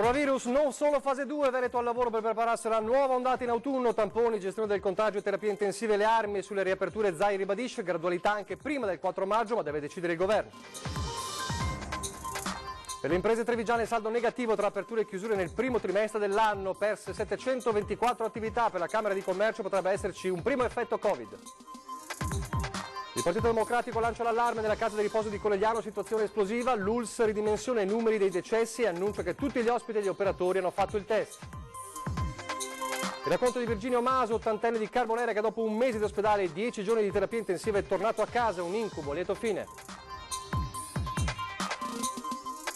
Coronavirus non solo fase 2, Veneto al lavoro per prepararsi alla nuova ondata in autunno, tamponi, gestione del contagio, terapie intensive, le armi. Sulle riaperture Zaia ribadisce gradualità anche prima del 4 maggio, ma deve decidere il governo. Per le imprese trevigiane saldo negativo tra aperture e chiusure nel primo trimestre dell'anno, perse 724 attività, per la Camera di Commercio potrebbe esserci un primo effetto Covid. Il Partito Democratico lancia l'allarme nella casa di riposo di Conegliano, situazione esplosiva, l'ULSS ridimensiona i numeri dei decessi e annuncia che tutti gli ospiti e gli operatori hanno fatto il test. Il racconto di Virginio Maso, ottantenne di Carbonera, che dopo un mese di ospedale e 10 giorni di terapia intensiva è tornato a casa, un incubo, lieto fine.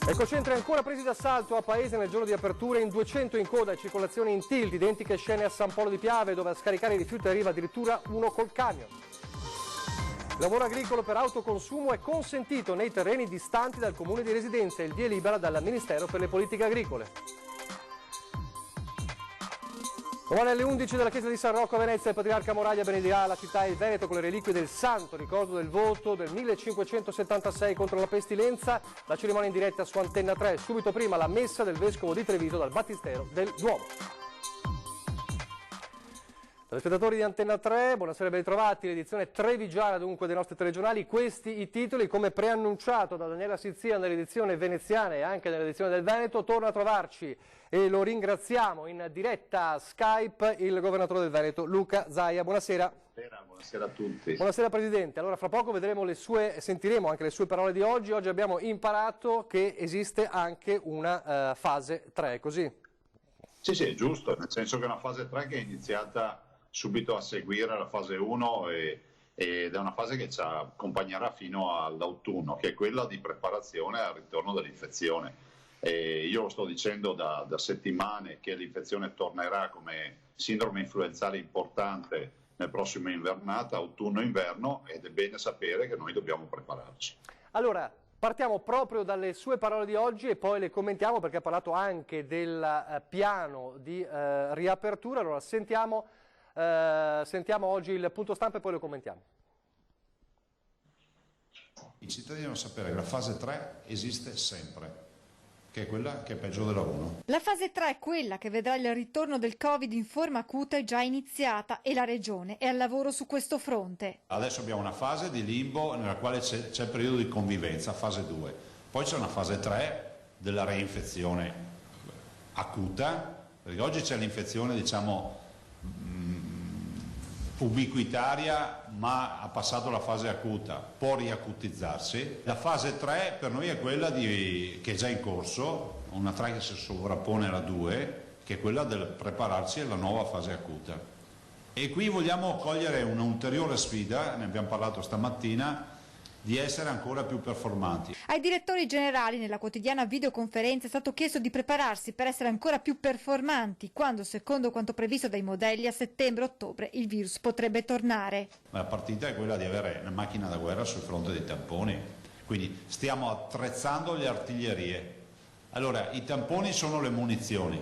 Ecocentri ancora presi d'assalto a Paese nel giorno di apertura, in 200 in coda e circolazione in tilt, identiche scene a San Polo di Piave, dove a scaricare i rifiuti arriva addirittura uno col camion. Lavoro agricolo per autoconsumo è consentito nei terreni distanti dal comune di residenza, il via libera dal Ministero per le politiche agricole. Domani alle 11 dalla chiesa di San Rocco a Venezia il patriarca Moraglia benedirà la città e il Veneto con le reliquie del santo, ricordo del voto del 1576 contro la pestilenza. La cerimonia in diretta su Antenna 3, subito prima la messa del vescovo di Treviso dal battistero del Duomo. Telespettatori di Antenna 3, buonasera e ben ritrovati, l'edizione trevigiana dunque dei nostri telegiornali. Questi i titoli, come preannunciato da Daniela Sizia nell'edizione veneziana e anche nell'edizione del Veneto. Torna a trovarci e lo ringraziamo in diretta Skype il governatore del Veneto Luca Zaia. Buonasera. Buonasera a tutti. Buonasera Presidente. Allora fra poco sentiremo anche le sue parole di oggi. Oggi abbiamo imparato che esiste anche una fase 3, così? Sì, è giusto, nel senso che è una fase 3 che è iniziata subito a seguire la fase 1 ed è una fase che ci accompagnerà fino all'autunno, che è quella di preparazione al ritorno dell'infezione. Io lo sto dicendo da settimane che l'infezione tornerà come sindrome influenzale importante nel prossimo invernata, autunno-inverno, ed è bene sapere che noi dobbiamo prepararci. Allora, partiamo proprio dalle sue parole di oggi e poi le commentiamo, perché ha parlato anche del piano di riapertura. Allora sentiamo oggi il punto stampa e poi lo commentiamo. I cittadini devono sapere che la fase 3 esiste sempre, che è quella che è peggio della 1. La fase 3 è quella che vedrà il ritorno del Covid in forma acuta, è già iniziata e la Regione è al lavoro su questo fronte. Adesso abbiamo una fase di limbo nella quale c'è il periodo di convivenza, fase 2. Poi c'è una fase 3 della reinfezione acuta, perché oggi c'è l'infezione, diciamo, ubiquitaria, ma ha passato la fase acuta, può riacutizzarsi. La fase 3 per noi è quella che è già in corso, una 3 che si sovrappone alla 2, che è quella del prepararsi alla nuova fase acuta. E qui vogliamo cogliere un'ulteriore sfida, ne abbiamo parlato stamattina, di essere ancora più performanti. Ai direttori generali nella quotidiana videoconferenza è stato chiesto di prepararsi per essere ancora più performanti quando, secondo quanto previsto dai modelli, a settembre-ottobre il virus potrebbe tornare. La partita è quella di avere una macchina da guerra sul fronte dei tamponi, quindi stiamo attrezzando le artiglierie. Allora, i tamponi sono le munizioni,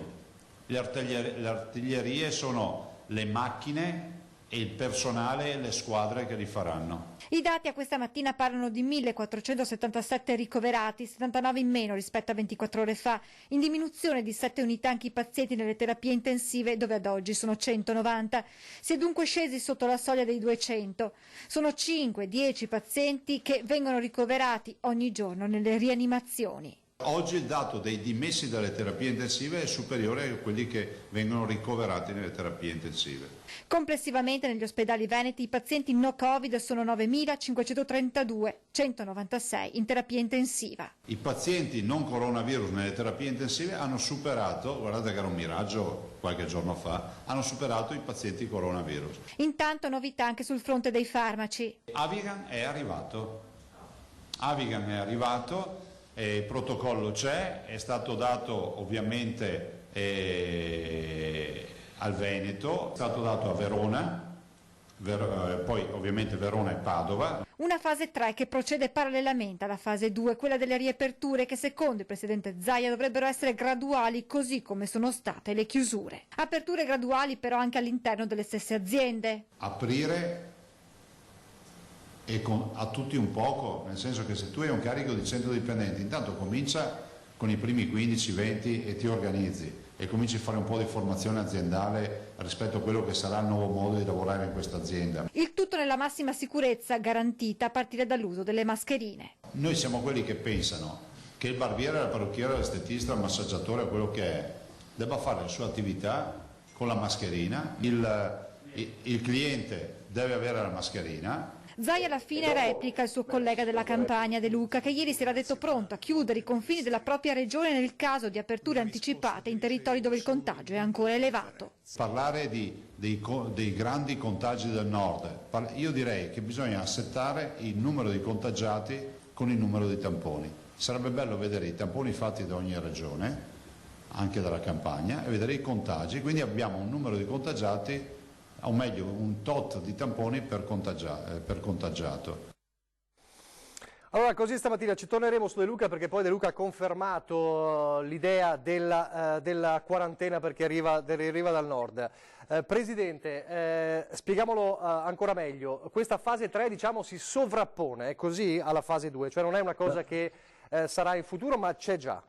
le artiglierie sono le macchine e il personale e le squadre che li faranno. I dati a questa mattina parlano di 1.477 ricoverati, 79 in meno rispetto a 24 ore fa, in diminuzione di 7 unità anche i pazienti nelle terapie intensive, dove ad oggi sono 190. Si è dunque scesi sotto la soglia dei 200. Sono 5-10 pazienti che vengono ricoverati ogni giorno nelle rianimazioni. Oggi il dato dei dimessi dalle terapie intensive è superiore a quelli che vengono ricoverati nelle terapie intensive. Complessivamente negli ospedali veneti i pazienti no Covid sono 9.532, 196 in terapia intensiva. I pazienti non coronavirus nelle terapie intensive hanno superato, guardate che era un miraggio qualche giorno fa, hanno superato i pazienti coronavirus. Intanto novità anche sul fronte dei farmaci. Avigan è arrivato. Il protocollo c'è, è stato dato ovviamente al Veneto, è stato dato a Verona, poi ovviamente Verona e Padova. Una fase 3 che procede parallelamente alla fase 2, quella delle riaperture che secondo il Presidente Zaia dovrebbero essere graduali così come sono state le chiusure. Aperture graduali però anche all'interno delle stesse aziende. Aprire a tutti un poco, nel senso che se tu hai un carico di 100 dipendenti, intanto comincia con i primi 15-20 e ti organizzi e cominci a fare un po' di formazione aziendale rispetto a quello che sarà il nuovo modo di lavorare in questa azienda. Il tutto nella massima sicurezza garantita a partire dall'uso delle mascherine. Noi siamo quelli che pensano che il barbiere, la parrucchiera, l'estetista, il massaggiatore, quello che è, debba fare la sua attività con la mascherina, il cliente deve avere la mascherina. Zai alla fine replica il suo collega della Campania, De Luca, che ieri si era detto pronto a chiudere i confini della propria regione nel caso di aperture anticipate in territori dove il contagio è ancora elevato. Parlare dei grandi contagi del nord, io direi che bisogna assettare il numero di contagiati con il numero di tamponi. Sarebbe bello vedere i tamponi fatti da ogni regione, anche dalla Campania, e vedere i contagi, quindi abbiamo un numero di contagiati, o meglio un tot di tamponi per contagiato. Allora, così stamattina ci torneremo su De Luca, perché poi De Luca ha confermato l'idea della quarantena per chi arriva dal nord. Presidente, spieghiamolo ancora meglio, questa fase 3 diciamo si sovrappone, è così, alla fase 2, cioè non è una cosa che sarà in futuro, ma c'è già.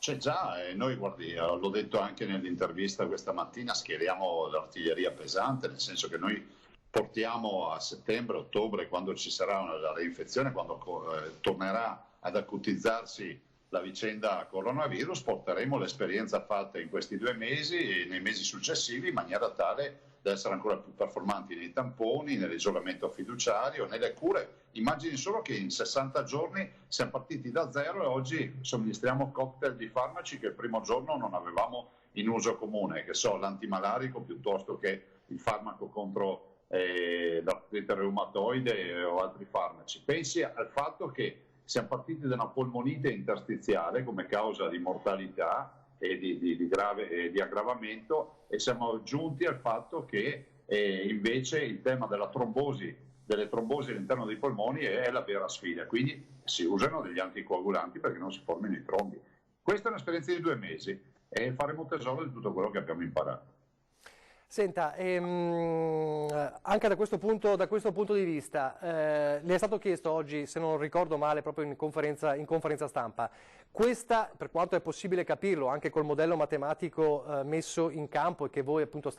C'è già, e noi guardi, l'ho detto anche nell'intervista questa mattina, schieriamo l'artiglieria pesante, nel senso che noi portiamo a settembre, ottobre, quando ci sarà la reinfezione, quando tornerà ad acutizzarsi la vicenda coronavirus, porteremo l'esperienza fatta in questi 2 mesi e nei mesi successivi in maniera tale da essere ancora più performanti nei tamponi, nell'isolamento fiduciario, nelle cure. Immagini solo che in 60 giorni siamo partiti da zero e oggi somministriamo cocktail di farmaci che il primo giorno non avevamo in uso comune, che so, l'antimalarico piuttosto che il farmaco contro l'artrite reumatoide o altri farmaci. Pensi al fatto che siamo partiti da una polmonite interstiziale come causa di mortalità e di aggravamento, e siamo giunti al fatto che invece il tema delle trombosi all'interno dei polmoni è la vera sfida, quindi si usano degli anticoagulanti perché non si formino i trombi. Questa è un'esperienza di 2 mesi e faremo tesoro di tutto quello che abbiamo imparato. Senta, anche da questo punto di vista, le è stato chiesto oggi, se non ricordo male, proprio in conferenza stampa, questa, per quanto è possibile capirlo, anche col modello matematico messo in campo e che voi appunto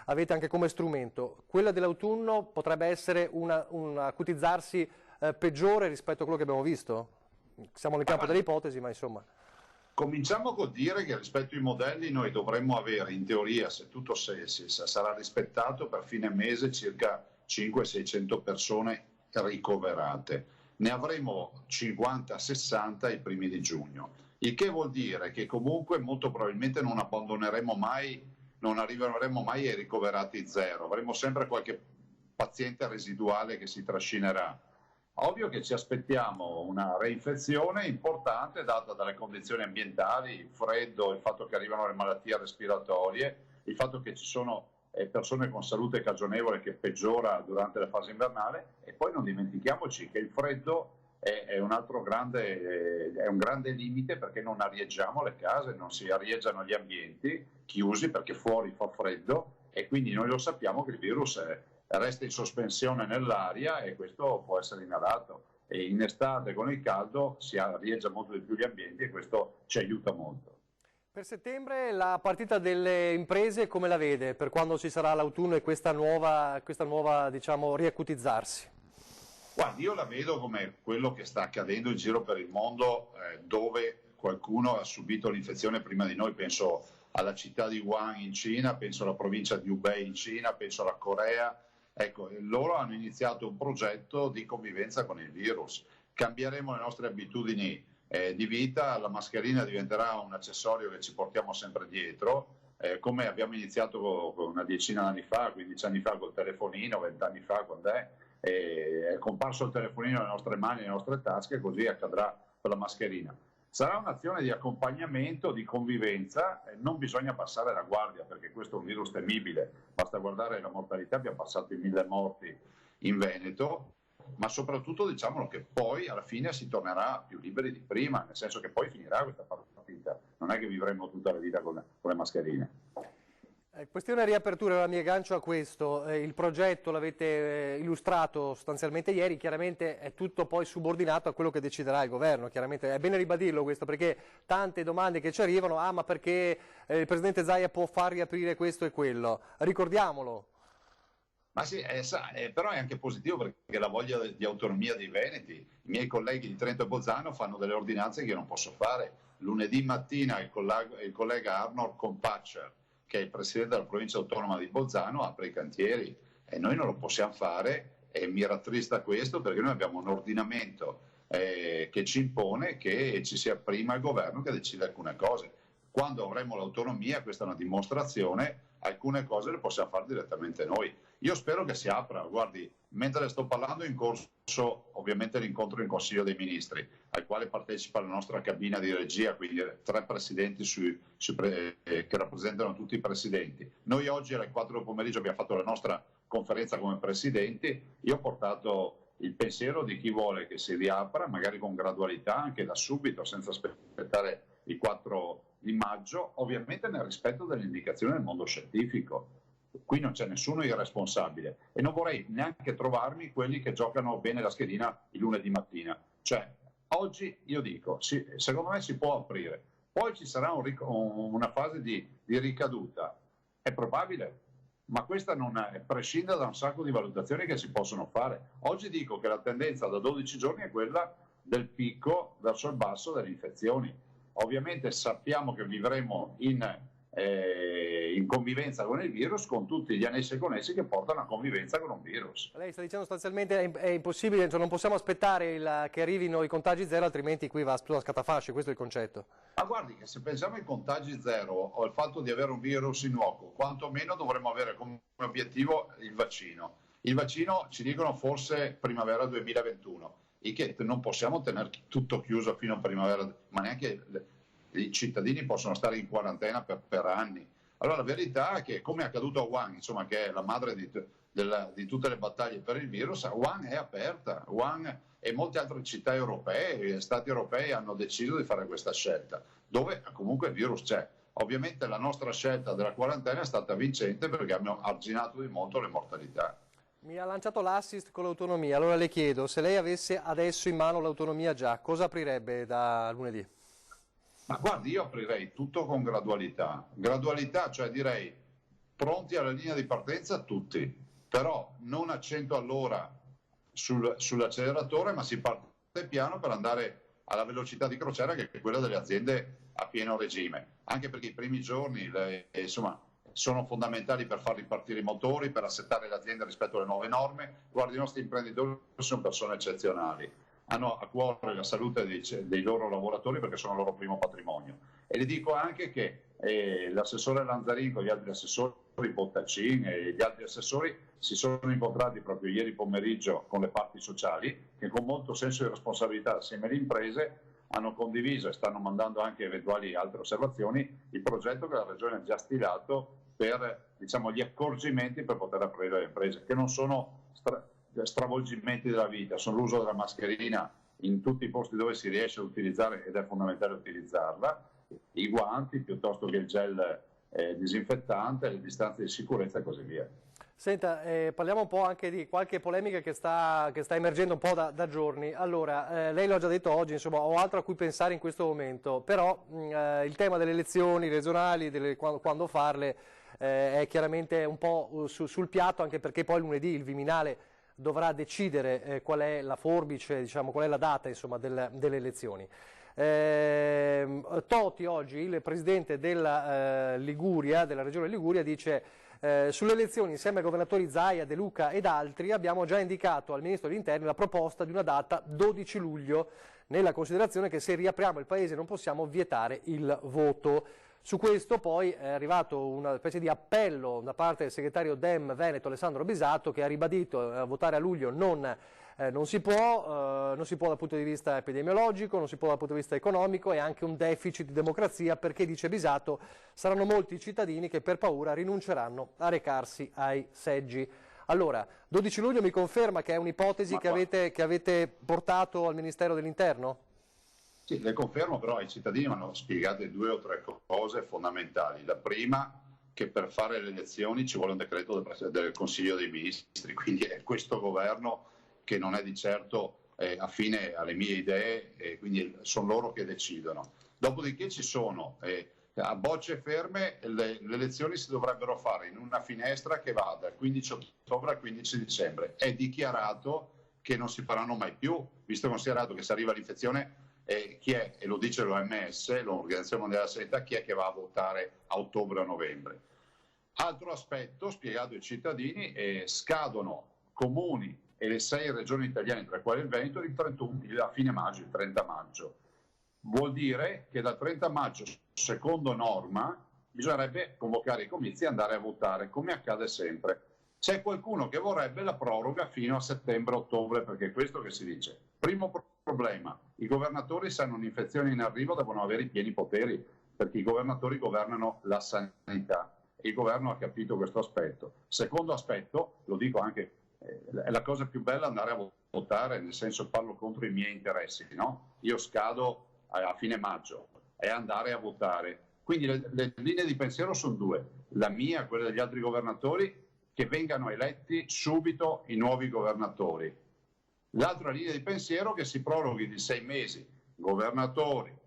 avete anche come strumento, quella dell'autunno potrebbe essere un acutizzarsi peggiore rispetto a quello che abbiamo visto? Siamo nel campo delle ipotesi, ma insomma... Cominciamo col dire che rispetto ai modelli noi dovremmo avere in teoria, se tutto sarà rispettato, per fine mese circa 500-600 persone ricoverate. Ne avremo 50-60 i primi di giugno, il che vuol dire che comunque molto probabilmente non abbandoneremo mai, non arriveremo mai ai ricoverati zero, avremo sempre qualche paziente residuale che si trascinerà. Ovvio che ci aspettiamo una reinfezione importante data dalle condizioni ambientali, il freddo, il fatto che arrivano le malattie respiratorie, il fatto che ci sono persone con salute cagionevole che peggiora durante la fase invernale, e poi non dimentichiamoci che il freddo è un grande limite, perché non arieggiamo le case, non si arieggiano gli ambienti chiusi perché fuori fa freddo, e quindi noi lo sappiamo che il virus resta in sospensione nell'aria e questo può essere inalato, e in estate con il caldo si arieggia molto di più gli ambienti e questo ci aiuta molto. Per settembre la partita delle imprese come la vede per quando ci sarà l'autunno e questa nuova diciamo, riacutizzarsi? Guardi, io la vedo come quello che sta accadendo in giro per il mondo, dove qualcuno ha subito l'infezione prima di noi. Penso alla città di Wuhan in Cina, penso alla provincia di Hubei in Cina, penso alla Corea. Ecco, loro hanno iniziato un progetto di convivenza con il virus. Cambieremo le nostre abitudini di vita, la mascherina diventerà un accessorio che ci portiamo sempre dietro, come abbiamo iniziato una decina d'anni fa, 15 anni fa col telefonino, 20 anni fa quando è comparso il telefonino nelle nostre mani, nelle nostre tasche, così accadrà per la mascherina. Sarà un'azione di accompagnamento, di convivenza, non bisogna passare la guardia perché questo è un virus temibile, basta guardare la mortalità, abbiamo passato i 1000 morti in Veneto, ma soprattutto diciamolo che poi alla fine si tornerà più liberi di prima, nel senso che poi finirà questa partita, non è che vivremo tutta la vita con le mascherine. Questione riapertura, la mia gancio a questo, il progetto l'avete illustrato sostanzialmente ieri, chiaramente è tutto poi subordinato a quello che deciderà il governo, chiaramente è bene ribadirlo questo perché tante domande che ci arrivano, ma perché il Presidente Zaia può far riaprire questo e quello, ricordiamolo. Ma sì, però è anche positivo perché la voglia di autonomia dei Veneti, i miei colleghi di Trento e Bolzano fanno delle ordinanze che io non posso fare. Lunedì mattina il collega Arnold Compaccia, che è il presidente della provincia autonoma di Bolzano, apre i cantieri e noi non lo possiamo fare e mi rattrista questo perché noi abbiamo un ordinamento che ci impone che ci sia prima il governo che decide alcune cose. Quando avremo l'autonomia, questa è una dimostrazione, alcune cose le possiamo fare direttamente noi. Io spero che si apra, guardi, mentre sto parlando è in corso ovviamente l'incontro in Consiglio dei Ministri, al quale partecipa la nostra cabina di regia, quindi 3 presidenti che rappresentano tutti i presidenti. Noi oggi alle 4 del pomeriggio abbiamo fatto la nostra conferenza come presidenti, io ho portato il pensiero di chi vuole che si riapra, magari con gradualità, anche da subito, senza aspettare il 4 di maggio, ovviamente nel rispetto delle indicazioni del mondo scientifico. Qui non c'è nessuno irresponsabile e non vorrei neanche trovarmi quelli che giocano bene la schedina il lunedì mattina. Cioè, oggi io dico, sì, secondo me si può aprire, poi ci sarà una fase di ricaduta, è probabile, ma questa prescinde da un sacco di valutazioni che si possono fare. Oggi dico che la tendenza da 12 giorni è quella del picco verso il basso delle infezioni. Ovviamente sappiamo che vivremo in convivenza con il virus, con tutti gli annessi e connessi che portano a convivenza con un virus. Lei sta dicendo sostanzialmente è impossibile, cioè non possiamo aspettare che arrivino i contagi zero, altrimenti qui va a scatafasci, questo è il concetto. Ma guardi che se pensiamo ai contagi zero o al fatto di avere un virus innocuo, quantomeno dovremmo avere come obiettivo il vaccino. Il vaccino ci dicono forse primavera 2021, il che non possiamo tenere tutto chiuso fino a primavera, ma neanche i cittadini possono stare in quarantena per anni. Allora la verità è che, come è accaduto a Wuhan, insomma, che è la madre di tutte le battaglie per il virus, Wuhan è aperta. Wuhan e molte altre città europee e stati europei hanno deciso di fare questa scelta, dove comunque il virus c'è. Ovviamente la nostra scelta della quarantena è stata vincente perché abbiamo arginato di molto le mortalità. Mi ha lanciato l'assist con l'autonomia, allora le chiedo, se lei avesse adesso in mano l'autonomia già, cosa aprirebbe da lunedì? Ma guardi, io aprirei tutto con gradualità. Gradualità, cioè direi pronti alla linea di partenza tutti, però non a 100 all'ora sull'acceleratore, ma si parte piano per andare alla velocità di crociera che è quella delle aziende a pieno regime. Anche perché i primi giorni insomma, sono fondamentali per far ripartire i motori, per assettare le aziende rispetto alle nuove norme. Guardi, i nostri imprenditori sono persone eccezionali. Hanno a cuore la salute dei loro lavoratori perché sono il loro primo patrimonio. E le dico anche che l'assessore Lanzarin con gli altri assessori, Bottacin e gli altri assessori si sono incontrati proprio ieri pomeriggio con le parti sociali che con molto senso di responsabilità assieme alle imprese hanno condiviso e stanno mandando anche eventuali altre osservazioni il progetto che la Regione ha già stilato per, diciamo, gli accorgimenti per poter aprire le imprese, che non sono stravolgimenti della vita, sono l'uso della mascherina in tutti i posti dove si riesce ad utilizzare ed è fondamentale utilizzarla, i guanti piuttosto che il gel disinfettante, le distanze di sicurezza e così via. Senta, parliamo un po' anche di qualche polemica che sta emergendo un po' da giorni. Allora, lei l'ha già detto oggi, insomma, ho altro a cui pensare in questo momento, però il tema delle elezioni regionali, quando farle, è chiaramente un po' sul piatto, anche perché poi lunedì il Viminale dovrà decidere qual è la forbice, diciamo, qual è la data, insomma, delle elezioni. Toti oggi, il presidente della Liguria, della regione Liguria, dice sulle elezioni insieme ai governatori Zaia, De Luca ed altri abbiamo già indicato al Ministro degli Interni la proposta di una data 12 luglio, nella considerazione che se riapriamo il Paese non possiamo vietare il voto. Su questo poi è arrivato una specie di appello da parte del segretario Dem Veneto Alessandro Bisato, che ha ribadito votare a luglio non si può dal punto di vista epidemiologico, non si può dal punto di vista economico, è anche un deficit di democrazia perché, dice Bisato, saranno molti i cittadini che per paura rinunceranno a recarsi ai seggi. Allora, 12 luglio mi conferma che è un'ipotesi che avete portato al Ministero dell'Interno? Sì, le confermo, però ai cittadini mi hanno spiegato 2 o 3 cose fondamentali. La prima che per fare le elezioni ci vuole un decreto del Consiglio dei Ministri, quindi è questo governo che non è di certo affine alle mie idee, quindi sono loro che decidono. Dopodiché ci sono a bocce ferme, le elezioni si dovrebbero fare in una finestra che va dal 15 ottobre al 15 dicembre. È dichiarato che non si faranno mai più, visto e considerato che se arriva l'infezione, chi è, e lo dice l'OMS, l'Organizzazione Mondiale della Sanità, chi è che va a votare a ottobre o a novembre? Altro aspetto, spiegato ai cittadini, scadono comuni e le 6 regioni italiane, tra le quali il Veneto, a fine maggio, il 30 maggio. Vuol dire che dal 30 maggio, secondo norma, bisognerebbe convocare i comizi e andare a votare, come accade sempre. C'è qualcuno che vorrebbe la proroga fino a settembre-ottobre, perché è questo che si dice. Primo problema, i governatori, se hanno un'infezione in arrivo, devono avere i pieni poteri, perché i governatori governano la sanità e il governo ha capito questo aspetto. Secondo aspetto, lo dico anche, è la cosa più bella andare a votare, nel senso parlo contro i miei interessi, no? Io scado a fine maggio e andare a votare. Quindi le linee di pensiero sono due, la mia, quella degli altri governatori, che vengano eletti subito i nuovi governatori. L'altra linea di pensiero che si proroghi di 6 mesi, governatori,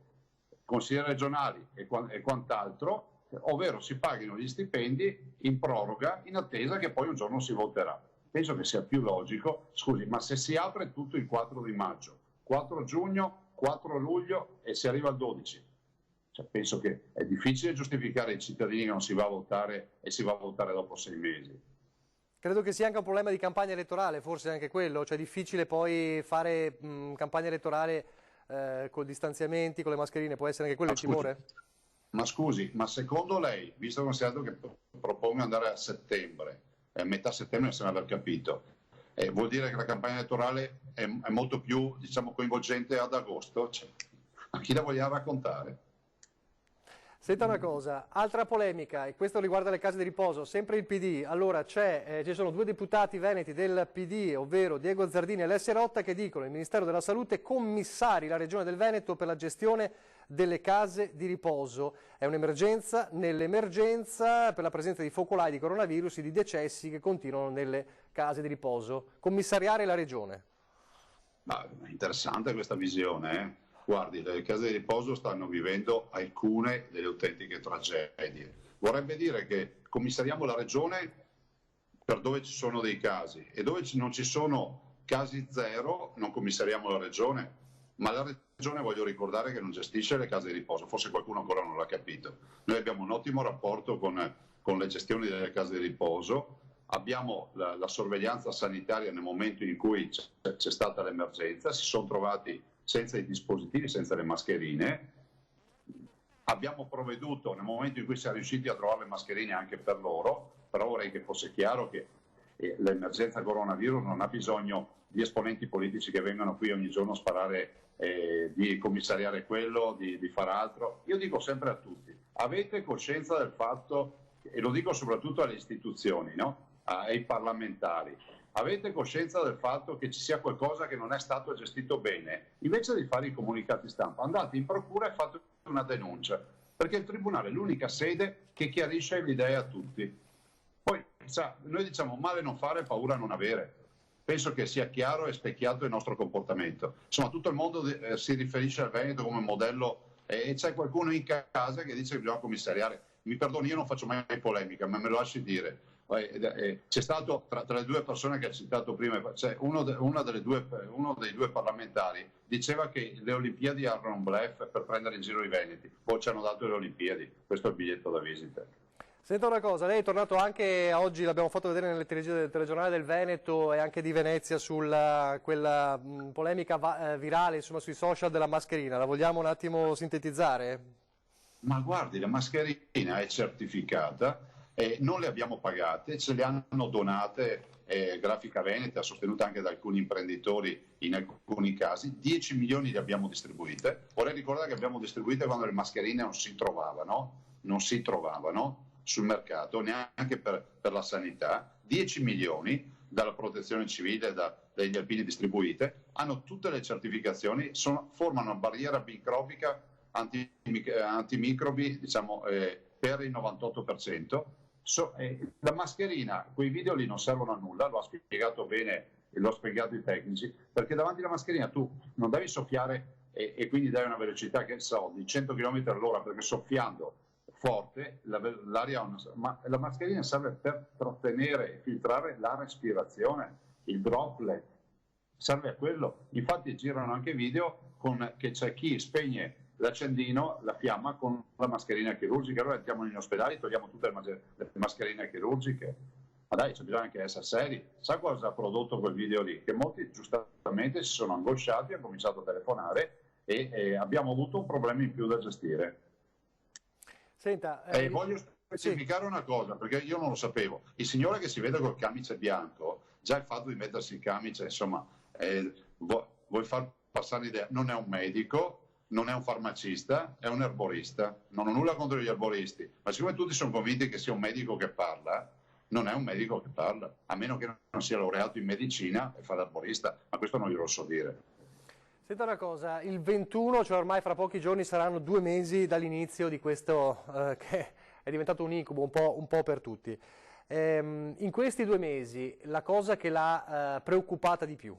consiglieri regionali e quant'altro, ovvero si paghino gli stipendi in proroga in attesa che poi un giorno si voterà. Penso che sia più logico, scusi, ma se si apre tutto il 4 di maggio, 4 giugno, 4 luglio e si arriva al 12, penso che è difficile giustificare ai cittadini che non si va a votare e si va a votare dopo 6 mesi. Credo che sia anche un problema di campagna elettorale, forse anche quello, cioè è difficile poi fare campagna elettorale con distanziamenti, con le mascherine, può essere anche quello il timore? Ma scusi, ma secondo lei, visto considerato che propongo andare a settembre, metà settembre sembra aver capito, vuol dire che la campagna elettorale è molto più, diciamo, coinvolgente ad agosto? Cioè, a chi la vogliamo raccontare? Senta una cosa, altra polemica, e questo riguarda le case di riposo, sempre il PD. Allora ci sono 2 deputati veneti del PD, ovvero Diego Zardini e Alessia Rotta, che dicono il Ministero della Salute commissari la Regione del Veneto per la gestione delle case di riposo. È un'emergenza nell'emergenza per la presenza di focolai di coronavirus e di decessi che continuano nelle case di riposo. Commissariare la Regione. Ma è interessante questa visione, eh? Guardi, le case di riposo stanno vivendo alcune delle autentiche tragedie. Vorrebbe dire che commissariamo la regione per dove ci sono dei casi e dove non ci sono casi zero non commissariamo la regione, ma la regione, voglio ricordare, che non gestisce le case di riposo, forse qualcuno ancora non l'ha capito. Noi abbiamo un ottimo rapporto con le gestioni delle case di riposo, abbiamo la sorveglianza sanitaria nel momento in cui c'è stata l'emergenza, si sono trovati senza i dispositivi, senza le mascherine. Abbiamo provveduto nel momento in cui siamo riusciti a trovare le mascherine anche per loro, però vorrei che fosse chiaro che l'emergenza coronavirus non ha bisogno di esponenti politici che vengano qui ogni giorno a sparare, di commissariare quello, di fare altro. Io dico sempre a tutti, avete coscienza del fatto, e lo dico soprattutto alle istituzioni, no? Ai parlamentari, avete coscienza del fatto che ci sia qualcosa che non è stato gestito bene? Invece di fare i comunicati stampa, andate in procura e fate una denuncia, perché il Tribunale è l'unica sede che chiarisce l'idea a tutti. Poi noi diciamo male non fare, paura non avere. Penso che sia chiaro e specchiato il nostro comportamento. Insomma, tutto il mondo si riferisce al Veneto come modello e c'è qualcuno in casa che dice che bisogna commissariare. Mi perdoni, io non faccio mai polemica, ma me lo lasci dire. C'è stato tra le 2 persone che ha citato prima, uno dei 2 parlamentari diceva che le Olimpiadi erano un bluff per prendere in giro i veneti, poi ci hanno dato le Olimpiadi, questo è il biglietto da visita. Senta una cosa, lei è tornato anche oggi, l'abbiamo fatto vedere nel telegiornale del Veneto e anche di Venezia, sulla quella polemica virale, insomma, sui social della mascherina, la vogliamo un attimo sintetizzare? Ma guardi, la mascherina è certificata, non le abbiamo pagate, ce le hanno donate, Grafica Veneta, sostenuta anche da alcuni imprenditori in alcuni casi, 10 milioni le abbiamo distribuite. Vorrei ricordare che abbiamo distribuite quando le mascherine non si trovavano sul mercato, neanche per la sanità. 10 milioni dalla protezione civile, dagli alpini distribuite, hanno tutte le certificazioni, formano una barriera microbica antimicrobi, diciamo, per il 98%. La mascherina, quei video lì non servono a nulla, lo ha spiegato bene e lo ha spiegato i tecnici, perché davanti alla mascherina tu non devi soffiare e quindi dai una velocità che so di 100 km all'ora, perché soffiando forte l'aria, ma la mascherina serve per trattenere e filtrare la respirazione, il droplet, serve a quello. Infatti girano anche video che c'è chi spegne l'accendino, la fiamma con la mascherina chirurgica. Allora andiamo negli ospedali, togliamo tutte le mascherine chirurgiche. Ma dai, c'è bisogno anche essere seri. Sa cosa ha prodotto quel video lì? Che molti giustamente si sono angosciati, hanno cominciato a telefonare e abbiamo avuto un problema in più da gestire. Senta, voglio specificare una cosa, perché io non lo sapevo. Il signore che si vede col camice bianco, già il fatto di mettersi il camice, insomma, vuoi far passare l'idea, non è un medico, non è un farmacista, è un erborista. Non ho nulla contro gli erboristi, ma siccome tutti sono convinti che sia un medico che parla, non è un medico che parla, a meno che non sia laureato in medicina e fa l'erborista, ma questo non glielo so dire. Senta una cosa, il 21, cioè ormai fra pochi giorni saranno 2 mesi dall'inizio di questo che è diventato un incubo un po' per tutti. In questi 2 mesi la cosa che l'ha preoccupata di più?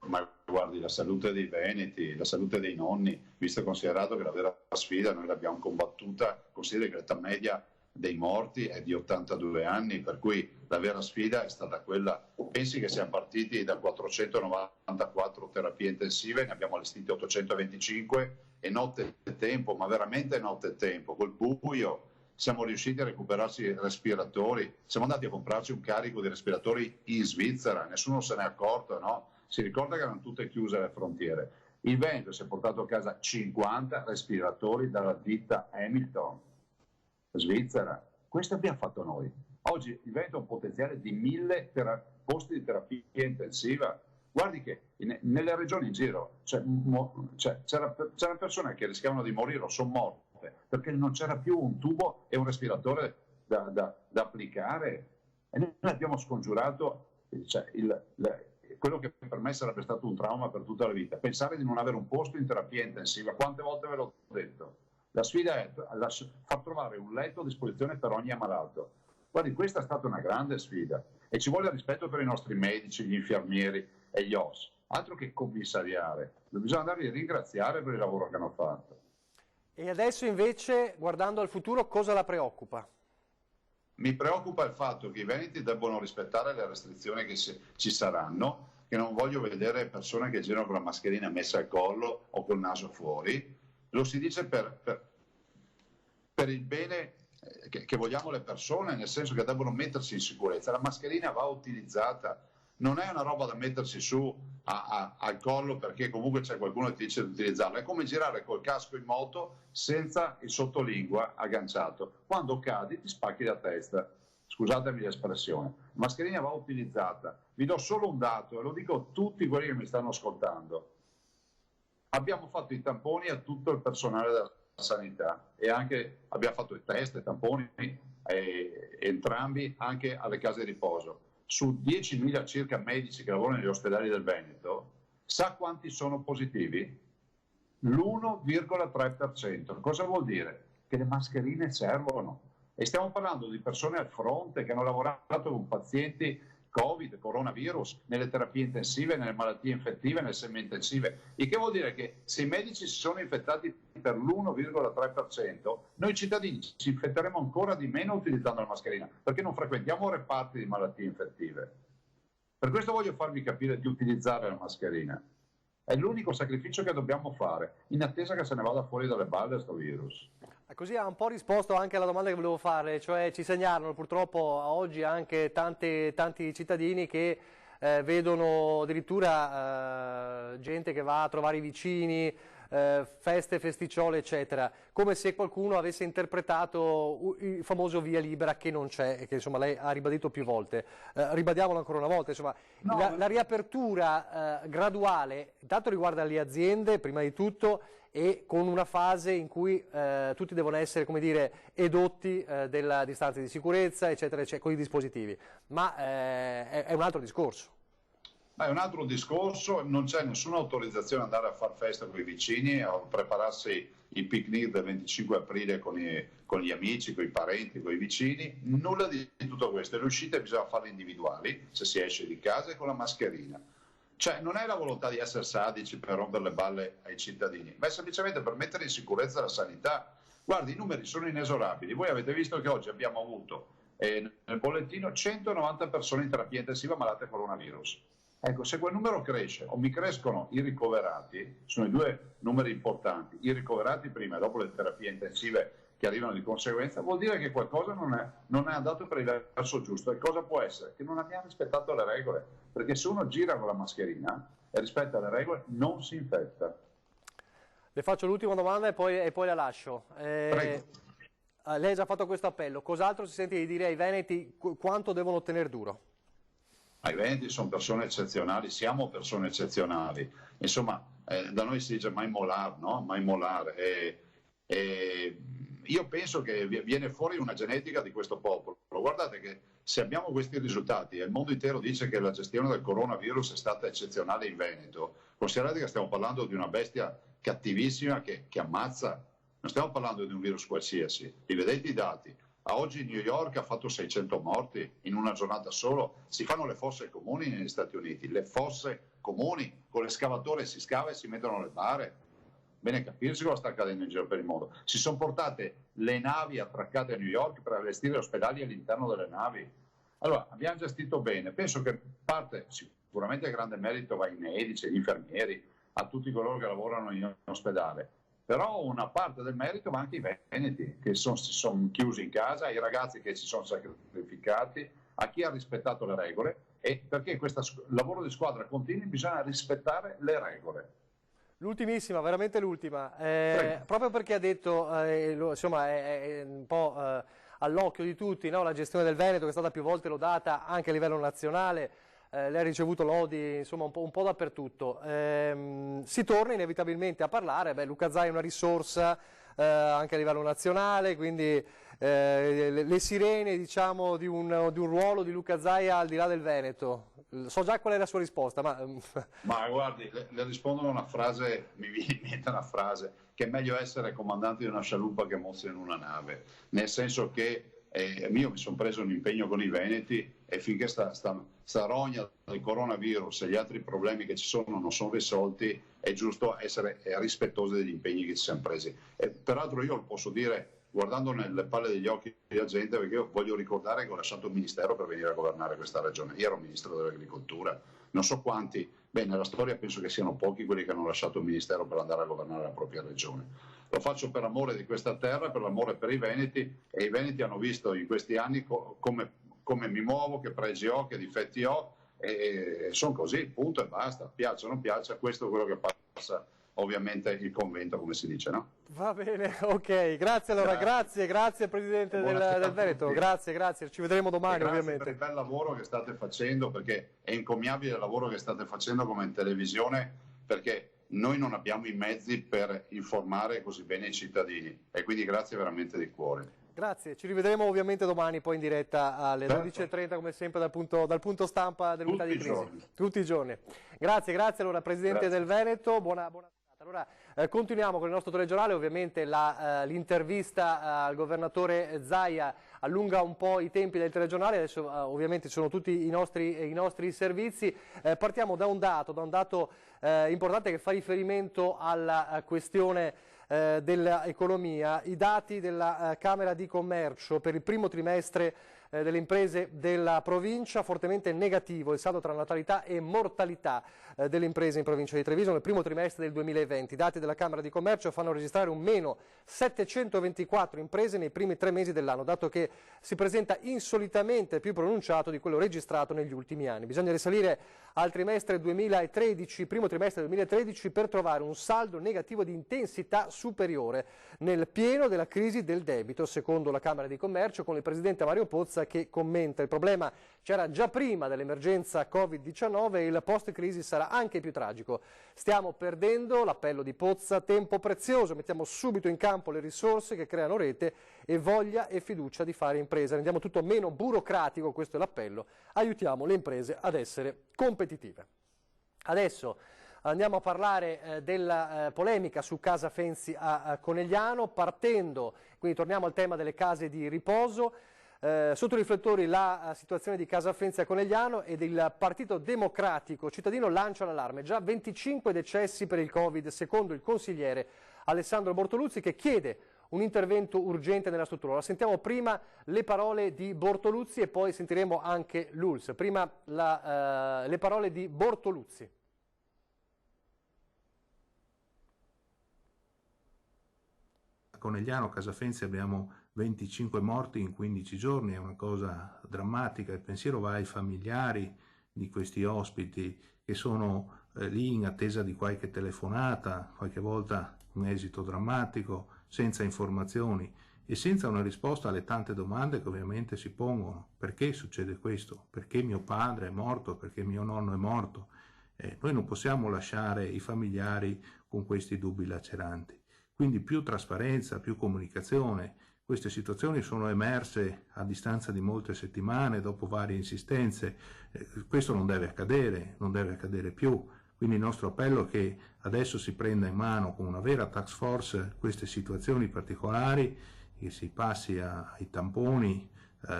Ma guardi, la salute dei veneti, la salute dei nonni, visto e considerato che la vera sfida noi l'abbiabbiamo combattuta, consideri che l'età media dei morti è di 82 anni, per cui la vera sfida è stata quella. Pensi che siamo partiti da 494 terapie intensive, ne abbiamo allestite 825 e notte e tempo, ma veramente notte e tempo, col buio siamo riusciti a recuperarci i respiratori, siamo andati a comprarci un carico di respiratori in Svizzera, nessuno se n'è accorto, no? Si ricorda che erano tutte chiuse le frontiere. Il Veneto si è portato a casa 50 respiratori dalla ditta Hamilton, Svizzera. Questo abbiamo fatto noi. Oggi il Veneto ha un potenziale di 1000 posti di terapia intensiva. Guardi che nelle regioni in giro c'erano persone che rischiavano di morire o sono morte perché non c'era più un tubo e un respiratore da applicare. E noi abbiamo scongiurato quello che per me sarebbe stato un trauma per tutta la vita, pensare di non avere un posto in terapia intensiva. Quante volte ve l'ho detto? La sfida è far trovare un letto a disposizione per ogni ammalato. Guardi, questa è stata una grande sfida e ci vuole rispetto per i nostri medici, gli infermieri e gli OS. Altro che commissariare, bisogna andarli a ringraziare per il lavoro che hanno fatto. E adesso invece, guardando al futuro, cosa la preoccupa? Mi preoccupa il fatto che i veneti debbano rispettare le restrizioni che ci saranno, che non voglio vedere persone che girano con la mascherina messa al collo o col naso fuori. Lo si dice per il bene che vogliamo le persone, nel senso che devono mettersi in sicurezza. La mascherina va utilizzata, non è una roba da mettersi su al collo perché comunque c'è qualcuno che ti dice di utilizzarla. È come girare col casco in moto senza il sottolingua agganciato. Quando cadi ti spacchi la testa. Scusatemi l'espressione. La mascherina va utilizzata. Vi do solo un dato e lo dico a tutti quelli che mi stanno ascoltando. Abbiamo fatto i tamponi a tutto il personale della sanità e anche abbiamo fatto i test, i tamponi, entrambi anche alle case di riposo. Su 10.000 circa medici che lavorano negli ospedali del Veneto, sa quanti sono positivi? L'1,3%. Cosa vuol dire? Che le mascherine servono. E stiamo parlando di persone al fronte che hanno lavorato con pazienti Covid, coronavirus, nelle terapie intensive, nelle malattie infettive, nelle semi-intensive. Il che vuol dire che se i medici si sono infettati per l'1,3%, noi cittadini ci infetteremo ancora di meno utilizzando la mascherina, perché non frequentiamo reparti di malattie infettive. Per questo voglio farvi capire di utilizzare la mascherina. È l'unico sacrificio che dobbiamo fare, in attesa che se ne vada fuori dalle balle questo virus. Così ha un po' risposto anche alla domanda che volevo fare, cioè ci segnalano purtroppo oggi anche tanti cittadini che vedono addirittura gente che va a trovare i vicini, feste, festicciole eccetera, come se qualcuno avesse interpretato il famoso via libera che non c'è e che insomma lei ha ribadito più volte. Ribadiamolo ancora una volta, insomma, no. La riapertura graduale intanto riguarda le aziende prima di tutto e con una fase in cui tutti devono essere, come dire, edotti della distanza di sicurezza, eccetera, eccetera, con i dispositivi. Ma è un altro discorso. È un altro discorso, non c'è nessuna autorizzazione ad andare a far festa con i vicini, a prepararsi i picnic del 25 aprile con gli amici, con i parenti, con i vicini, nulla di tutto questo. Le uscite bisogna farle individuali, se si esce di casa, e con la mascherina. Cioè non è la volontà di essere sadici per rompere le balle ai cittadini, ma è semplicemente per mettere in sicurezza la sanità. Guardi, i numeri sono inesorabili. Voi avete visto che oggi abbiamo avuto nel bollettino 190 persone in terapia intensiva malate coronavirus. Ecco, se quel numero cresce o mi crescono i ricoverati, sono i due numeri importanti, i ricoverati prima e dopo le terapie intensive che arrivano di conseguenza, vuol dire che qualcosa non è andato per il verso giusto. E cosa può essere? Che non abbiamo rispettato le regole, perché se uno gira con la mascherina e rispetta le regole non si infetta. Le faccio l'ultima domanda e poi la lascio. Prego. Lei ha già fatto questo appello, cos'altro si sente di dire ai veneti quanto devono tenere duro? I veneti sono persone eccezionali, siamo persone eccezionali, insomma da noi si dice mai molar, no? Mai molare. Io penso che viene fuori una genetica di questo popolo. Guardate che se abbiamo questi risultati e il mondo intero dice che la gestione del coronavirus è stata eccezionale in Veneto, considerate che stiamo parlando di una bestia cattivissima che ammazza, non stiamo parlando di un virus qualsiasi, li vedete i dati. A oggi New York ha fatto 600 morti in una giornata solo, si fanno le fosse comuni negli Stati Uniti, le fosse comuni, con l'escavatore si scava e si mettono le bare. Bene capirsi cosa sta accadendo in giro per il mondo. Si sono portate le navi attraccate a New York per allestire ospedali all'interno delle navi. Allora, abbiamo gestito bene. Penso che parte, sicuramente grande merito va ai medici, agli infermieri, a tutti coloro che lavorano in ospedale. Però una parte del merito va anche ai veneti, che si sono chiusi in casa, ai ragazzi che si sono sacrificati, a chi ha rispettato le regole, e perché questo lavoro di squadra continui bisogna rispettare le regole. L'ultimissima, veramente l'ultima, proprio perché ha detto, insomma, è un po' all'occhio di tutti, no? La gestione del Veneto, che è stata più volte lodata anche a livello nazionale, lei ha ricevuto lodi insomma un po' dappertutto. Si torna inevitabilmente a parlare, Luca Zaia è una risorsa anche a livello nazionale, quindi le sirene, diciamo, di un ruolo di Luca Zaia al di là del Veneto. So già qual è la sua risposta, ma guardi, le rispondo una frase, mi viene in mente una frase, che è meglio essere comandante di una scialuppa che mozza in una nave, nel senso che io mi sono preso un impegno con i veneti e finché sta rogna del coronavirus e gli altri problemi che ci sono non sono risolti, è giusto essere rispettosi degli impegni che ci siamo presi. E peraltro io lo posso dire guardando nelle palle degli occhi della gente, perché io voglio ricordare che ho lasciato il ministero per venire a governare questa regione. Io ero ministro dell'agricoltura, non so quanti, nella storia penso che siano pochi quelli che hanno lasciato il ministero per andare a governare la propria regione. Lo faccio per amore di questa terra, per l'amore per i veneti, e i veneti hanno visto in questi anni come mi muovo, che pregi ho, che difetti ho, e sono così, punto e basta, piaccia o non piaccia, questo è quello che passa ovviamente il convento, come si dice, no? Va bene, ok, grazie allora, grazie Presidente del Veneto, grazie, ci vedremo domani ovviamente. Grazie per il bel lavoro che state facendo, perché è encomiabile il lavoro che state facendo come in televisione, perché noi non abbiamo i mezzi per informare così bene i cittadini, e quindi grazie veramente di cuore. Grazie, ci rivedremo ovviamente domani poi in diretta alle 12:30 come sempre dal punto stampa dell'unità di crisi. Tutti i giorni. Grazie allora Presidente del Veneto, buona serata. Allora continuiamo con il nostro telegiornale, ovviamente l'intervista al governatore Zaia allunga un po' i tempi del telegiornale, adesso ovviamente ci sono tutti i nostri servizi. Partiamo da un dato importante che fa riferimento alla questione dell'economia. I dati della Camera di Commercio per il primo trimestre delle imprese della provincia, fortemente negativo il saldo tra natalità e mortalità delle imprese in provincia di Treviso nel primo trimestre del 2020. I dati della Camera di Commercio fanno registrare un meno 724 imprese nei primi 3 mesi dell'anno, dato che si presenta insolitamente più pronunciato di quello registrato negli ultimi anni. Bisogna risalire al trimestre 2013, primo trimestre 2013, per trovare un saldo negativo di intensità superiore nel pieno della crisi del debito, secondo la Camera di Commercio, con il Presidente Mario Pozza che commenta: il problema c'era già prima dell'emergenza Covid-19 e il post-crisi sarà anche più tragico. Stiamo perdendo, l'appello di Pozza, tempo prezioso, mettiamo subito in campo le risorse che creano rete e voglia e fiducia di fare impresa. Rendiamo tutto meno burocratico, questo è l'appello, aiutiamo le imprese ad essere competitive. Adesso Andiamo a parlare della polemica su Casa Fenzi a Conegliano, partendo, quindi torniamo al tema delle case di riposo. Sotto i riflettori la situazione di Casa Fenzi a Conegliano, ed il Partito Democratico Cittadino lancia l'allarme. Già 25 decessi per il Covid, secondo il consigliere Alessandro Bortoluzzi, che chiede un intervento urgente nella struttura. Ora sentiamo prima le parole di Bortoluzzi e poi sentiremo anche l'ULSS. Prima le parole di Bortoluzzi. A Conegliano, Casa Fenzi, abbiamo 25 morti in 15 giorni, è una cosa drammatica. Il pensiero va ai familiari di questi ospiti che sono lì in attesa di qualche telefonata, qualche volta un esito drammatico, senza informazioni e senza una risposta alle tante domande che ovviamente si pongono. Perché succede questo? Perché mio padre è morto? Perché mio nonno è morto? Noi non possiamo lasciare i familiari con questi dubbi laceranti. Quindi più trasparenza, più comunicazione. Queste situazioni sono emerse a distanza di molte settimane, dopo varie insistenze. Questo non deve accadere più. Quindi il nostro appello è che adesso si prenda in mano con una vera task force queste situazioni particolari, che si passi ai tamponi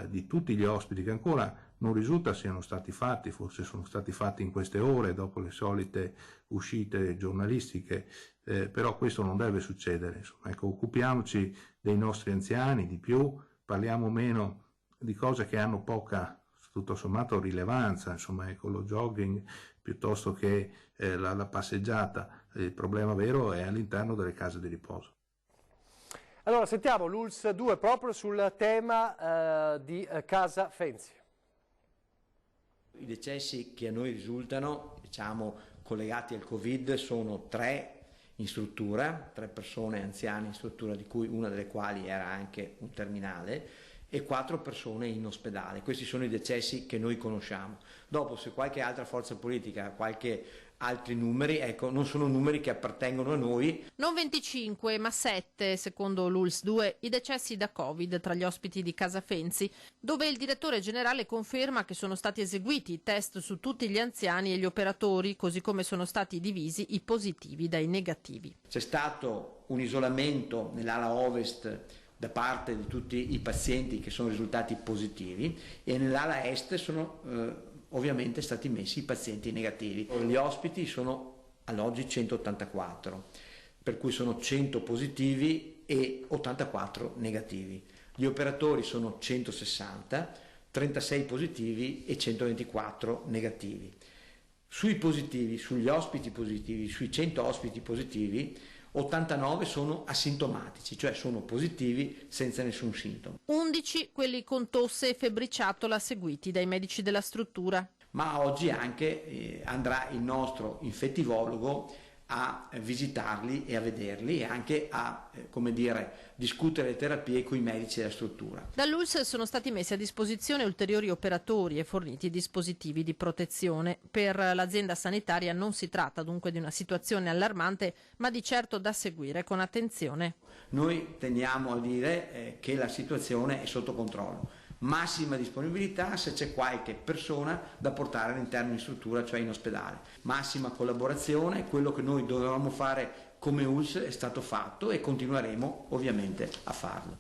di tutti gli ospiti che ancora non risulta siano stati fatti, forse sono stati fatti in queste ore dopo le solite uscite giornalistiche, però questo non deve succedere. Insomma, ecco, occupiamoci dei nostri anziani di più, parliamo meno di cose che hanno poca, tutto sommato, rilevanza, insomma, ecco, lo jogging piuttosto che la passeggiata. Il problema vero è all'interno delle case di riposo. Allora sentiamo l'ULSS 2 proprio sul tema di Casa Fenzi. I decessi che a noi risultano, collegati al Covid, sono 3 in struttura, 3 persone anziane in struttura, di cui una delle quali era anche un terminale, e 4 persone in ospedale. Questi sono i decessi che noi conosciamo. Dopo, se qualche altra forza politica ha qualche altri numeri, ecco, non sono numeri che appartengono a noi. Non 25, ma 7, secondo l'ULSS 2, i decessi da Covid tra gli ospiti di Casa Fenzi, dove il direttore generale conferma che sono stati eseguiti i test su tutti gli anziani e gli operatori, così come sono stati divisi i positivi dai negativi. C'è stato un isolamento nell'ala ovest da parte di tutti i pazienti che sono risultati positivi, e nell'ala est sono ovviamente stati messi i pazienti negativi. Gli ospiti sono all'oggi 184, per cui sono 100 positivi e 84 negativi. Gli operatori sono 160, 36 positivi e 124 negativi. Sui positivi, sugli ospiti positivi, sui 100 ospiti positivi, 89 sono asintomatici, cioè sono positivi senza nessun sintomo. 11 quelli con tosse e febbriciatola seguiti dai medici della struttura. Ma oggi anche andrà il nostro infettivologo a visitarli e a vederli, e anche a discutere le terapie con i medici della struttura. Dall'ULSS sono stati messi a disposizione ulteriori operatori e forniti dispositivi di protezione. Per l'azienda sanitaria non si tratta dunque di una situazione allarmante, ma di certo da seguire con attenzione. Noi teniamo a dire che la situazione è sotto controllo. Massima disponibilità se c'è qualche persona da portare all'interno in struttura, cioè in ospedale. Massima collaborazione, quello che noi dovevamo fare come ULSS è stato fatto e continueremo ovviamente a farlo.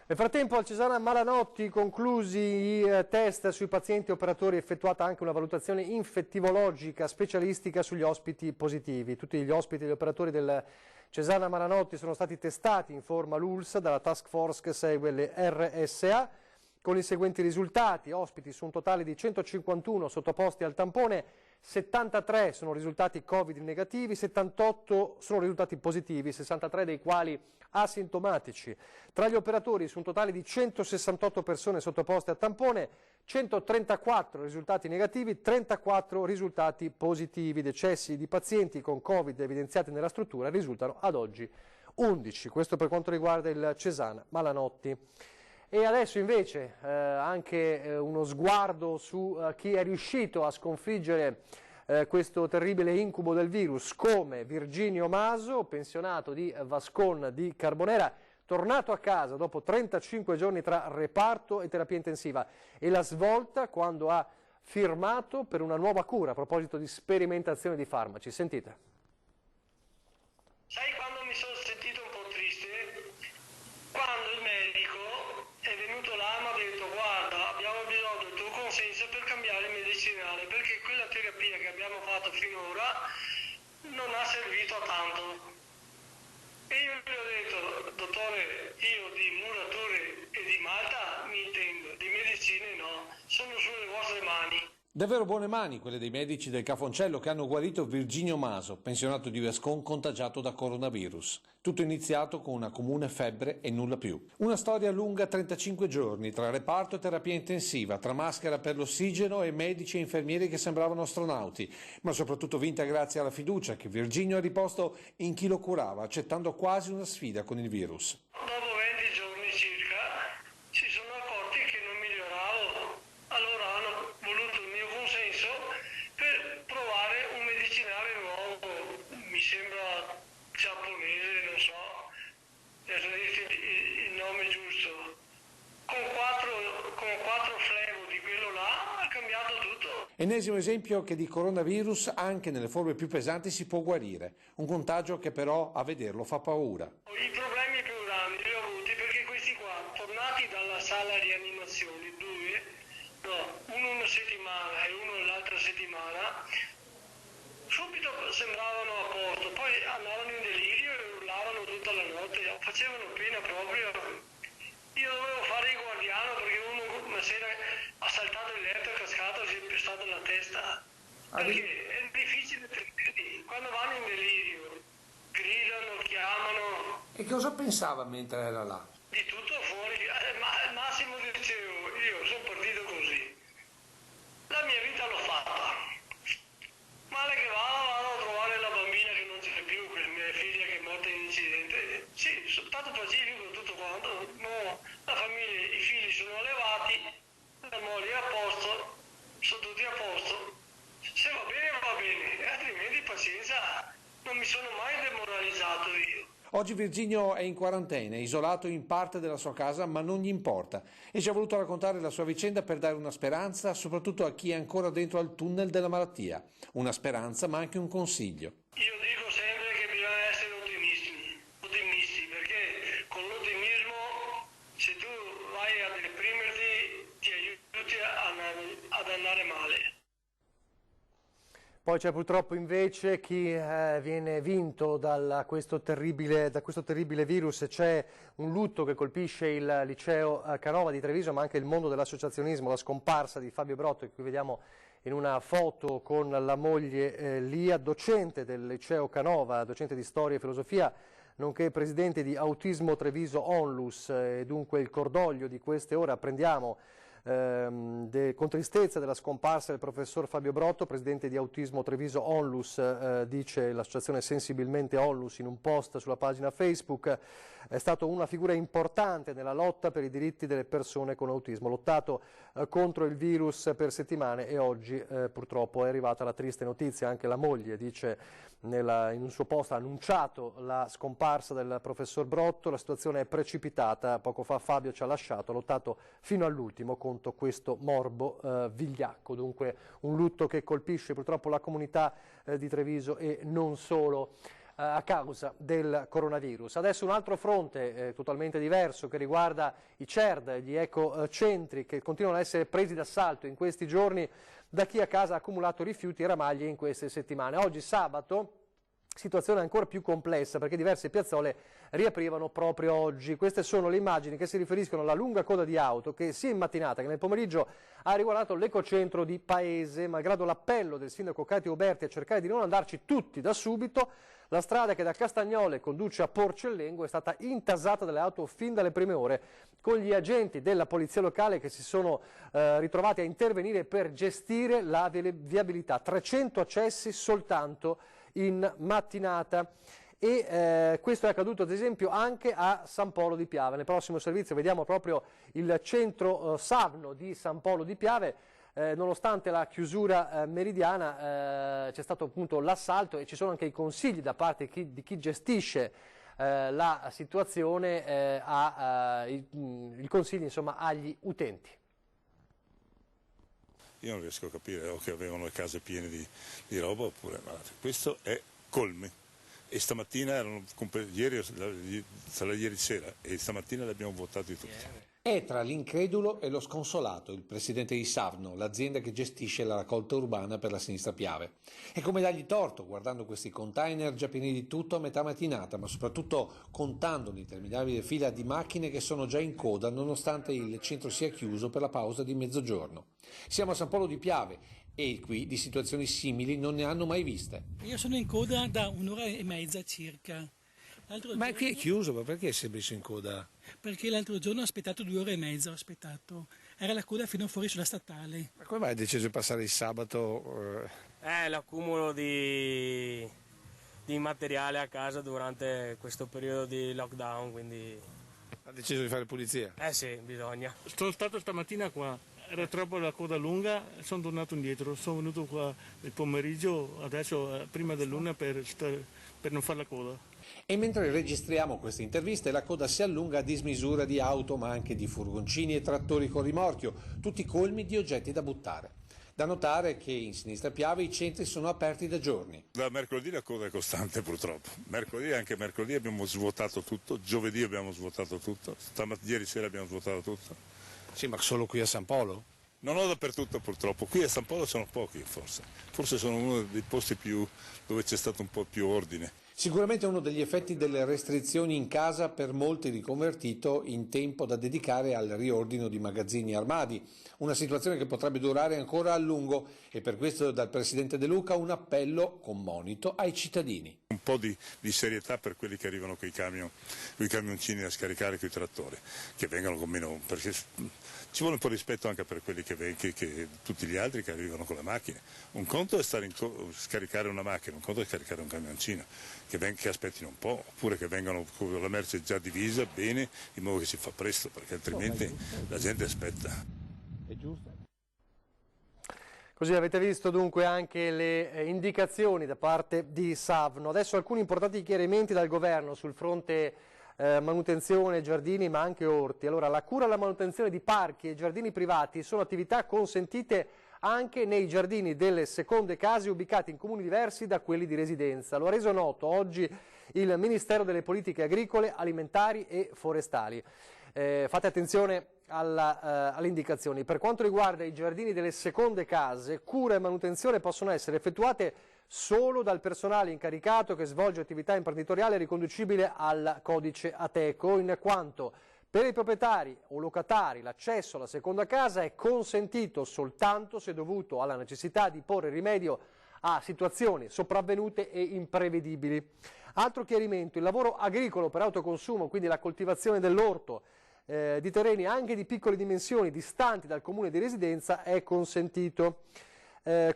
Nel frattempo al Cesana Malanotti, conclusi i test sui pazienti operatori, effettuata anche una valutazione infettivologica specialistica sugli ospiti positivi. Tutti gli ospiti e gli operatori del Cesana Malanotti sono stati testati, informa l'ULSS, dalla task force che segue le RSA, con i seguenti risultati: ospiti su un totale di 151 sottoposti al tampone, 73 sono risultati Covid negativi, 78 sono risultati positivi, 63 dei quali asintomatici. Tra gli operatori, su un totale di 168 persone sottoposte a tampone, 134 risultati negativi, 34 risultati positivi. Decessi di pazienti con Covid evidenziati nella struttura risultano ad oggi 11. Questo per quanto riguarda il Cesana Malanotti. E adesso invece anche uno sguardo su chi è riuscito a sconfiggere questo terribile incubo del virus, come Virginio Maso, pensionato di Vascon di Carbonera, tornato a casa dopo 35 giorni tra reparto e terapia intensiva, e la svolta quando ha firmato per una nuova cura a proposito di sperimentazione di farmaci. Sentite. Sai quando mi sono sentito un po' triste? Quando il medico è venuto là e mi ha detto: guarda, abbiamo bisogno del tuo consenso per cambiare il medicinale, perché quella terapia che abbiamo fatto finora non ha servito a tanto. E io gli ho detto: dottore, io di murature e di malta mi intendo, di medicine no, sono sulle vostre mani. Davvero buone mani quelle dei medici del Cafoncello che hanno guarito Virginio Maso, pensionato di Vescon contagiato da coronavirus. Tutto iniziato con una comune febbre e nulla più. Una storia lunga 35 giorni, tra reparto e terapia intensiva, tra maschera per l'ossigeno e medici e infermieri che sembravano astronauti, ma soprattutto vinta grazie alla fiducia che Virginio ha riposto in chi lo curava, accettando quasi una sfida con il virus. Dopo 20 giorni circa si sono accorti che non miglioravo, allora hanno voluto il mio consenso per provare un medicinale nuovo, mi sembra giapponese, non so, il nome giusto, con quattro flebo di quello là ha cambiato tutto. Ennesimo esempio che di coronavirus anche nelle forme più pesanti si può guarire, un contagio che però a vederlo fa paura. I problemi più grandi li ho avuti perché questi qua, tornati dalla sala rianimazione, uno una settimana e uno l'altra settimana, subito sembravano a posto, poi andavano in delirio e urlavano tutta la notte, facevano pena proprio. Io dovevo fare il guardiano perché uno una sera ha saltato il letto, è cascato, si è pestato la testa. Perché è difficile tenerli, quando vanno in delirio, gridano, chiamano. E cosa pensava mentre era là? Di tutto fuori, al massimo dicevo, io sono partito così, la mia vita l'ho fatta, male che vado a trovare la bambina che non c'è più, quella mia figlia che è morta in incidente, sì, sono stato pacifico tutto quanto, no, la famiglia, i figli sono allevati, la moglie è a posto, sono tutti a posto, se va bene, altrimenti pazienza, non mi sono mai demoralizzato io. Oggi Virginio è in quarantena, isolato in parte della sua casa, ma non gli importa. E ci ha voluto raccontare la sua vicenda per dare una speranza, soprattutto a chi è ancora dentro al tunnel della malattia. Una speranza, ma anche un consiglio. Io dico sempre che bisogna essere ottimisti, perché con l'ottimismo, se tu vai a deprimerti, ti aiuti ad andare male. Poi c'è purtroppo invece chi viene vinto da questo terribile virus. C'è un lutto che colpisce il liceo Canova di Treviso, ma anche il mondo dell'associazionismo, la scomparsa di Fabio Brotto, che qui vediamo in una foto con la moglie Lia, docente del liceo Canova, docente di storia e filosofia, nonché presidente di Autismo Treviso Onlus, e dunque il cordoglio di queste ore apprendiamo con tristezza della scomparsa del professor Fabio Brotto, presidente di Autismo Treviso Onlus, dice l'associazione Sensibilmente Onlus in un post sulla pagina Facebook. È stato una figura importante nella lotta per i diritti delle persone con autismo, lottato contro il virus per settimane e oggi purtroppo è arrivata la triste notizia. Anche la moglie dice in un suo post ha annunciato la scomparsa del professor Brotto. La situazione è precipitata, poco fa Fabio ci ha lasciato, ha lottato fino all'ultimo contro questo morbo vigliacco. Dunque un lutto che colpisce purtroppo la comunità di Treviso e non solo a causa del coronavirus. Adesso un altro fronte totalmente diverso che riguarda i CERD, gli ecocentri che continuano ad essere presi d'assalto in questi giorni da chi a casa ha accumulato rifiuti e ramaglie in queste settimane. Oggi sabato situazione ancora più complessa perché diverse piazzole riaprivano proprio oggi. Queste sono le immagini che si riferiscono alla lunga coda di auto che sia in mattinata che nel pomeriggio ha riguardato l'ecocentro di Paese. Malgrado l'appello del sindaco Katia Uberti a cercare di non andarci tutti da subito, la strada che da Castagnole conduce a Porcellengo è stata intasata dalle auto fin dalle prime ore, con gli agenti della polizia locale che si sono ritrovati a intervenire per gestire la viabilità. 300 accessi soltanto in mattinata. E questo è accaduto ad esempio anche a San Polo di Piave. Nel prossimo servizio vediamo proprio il centro Savno di San Polo di Piave. Nonostante la chiusura meridiana c'è stato appunto l'assalto e ci sono anche i consigli da parte di chi gestisce la situazione, i consigli insomma agli utenti. io non riesco a capire, o che avevano le case piene di roba, oppure guardate, questo è colme. E stamattina sarà ieri sera, e stamattina li abbiamo votati tutti. È tra l'incredulo e lo sconsolato il presidente di Savno, l'azienda che gestisce la raccolta urbana per la Sinistra Piave. E come dargli torto guardando questi container già pieni di tutto a metà mattinata, ma soprattutto contando l'interminabile fila di macchine che sono già in coda nonostante il centro sia chiuso per la pausa di mezzogiorno. Siamo a San Polo di Piave e qui di situazioni simili non ne hanno mai viste. Io sono in coda da un'ora e mezza circa. Ma qui è chiuso, ma perché si è messo in coda? Perché l'altro giorno ho aspettato 2 ore e mezza, Era la coda fino fuori sulla statale. Ma come mai hai deciso di passare il sabato? L'accumulo di materiale a casa durante questo periodo di lockdown, quindi... Ha deciso di fare pulizia? Sì, bisogna. Sono stato stamattina qua, era troppo la coda lunga, sono tornato indietro, sono venuto qua il pomeriggio, adesso prima dell'1 per non fare la coda. E mentre registriamo queste interviste la coda si allunga a dismisura di auto ma anche di furgoncini e trattori con rimorchio, tutti colmi di oggetti da buttare. Da notare che in Sinistra Piave i centri sono aperti da giorni. Da mercoledì la coda è costante purtroppo, anche mercoledì abbiamo svuotato tutto, giovedì abbiamo svuotato tutto, ieri sera abbiamo svuotato tutto. Sì, ma solo qui a San Polo? Non ho dappertutto purtroppo, qui a San Polo sono pochi forse sono uno dei posti dove c'è stato un po' più ordine. Sicuramente uno degli effetti delle restrizioni in casa per molti riconvertito in tempo da dedicare al riordino di magazzini e armadi, una situazione che potrebbe durare ancora a lungo e per questo dal Presidente De Luca un appello con monito ai cittadini. Un po' di serietà per quelli che arrivano con i camioncini a scaricare, con i trattori, che vengano con meno, perché ci vuole un po' di rispetto anche per quelli che tutti gli altri che arrivano con le macchine. Un conto è scaricare una macchina, un conto è scaricare un camioncino, che aspettino un po', oppure che vengano con la merce già divisa bene, in modo che si fa presto, perché altrimenti la gente aspetta. È giusto. Così avete visto dunque anche le indicazioni da parte di Savno. Adesso alcuni importanti chiarimenti dal governo sul fronte manutenzione, giardini ma anche orti. Allora, la cura e la manutenzione di parchi e giardini privati sono attività consentite anche nei giardini delle seconde case ubicati in comuni diversi da quelli di residenza. Lo ha reso noto oggi il Ministero delle Politiche Agricole, Alimentari e Forestali. Fate attenzione alle indicazioni. Per quanto riguarda i giardini delle seconde case, cura e manutenzione possono essere effettuate solo dal personale incaricato che svolge attività imprenditoriale riconducibile al codice Ateco, in quanto per i proprietari o locatari l'accesso alla seconda casa è consentito soltanto se dovuto alla necessità di porre rimedio a situazioni sopravvenute e imprevedibili. Altro chiarimento: il lavoro agricolo per autoconsumo, quindi la coltivazione dell'orto, di terreni anche di piccole dimensioni distanti dal comune di residenza è consentito.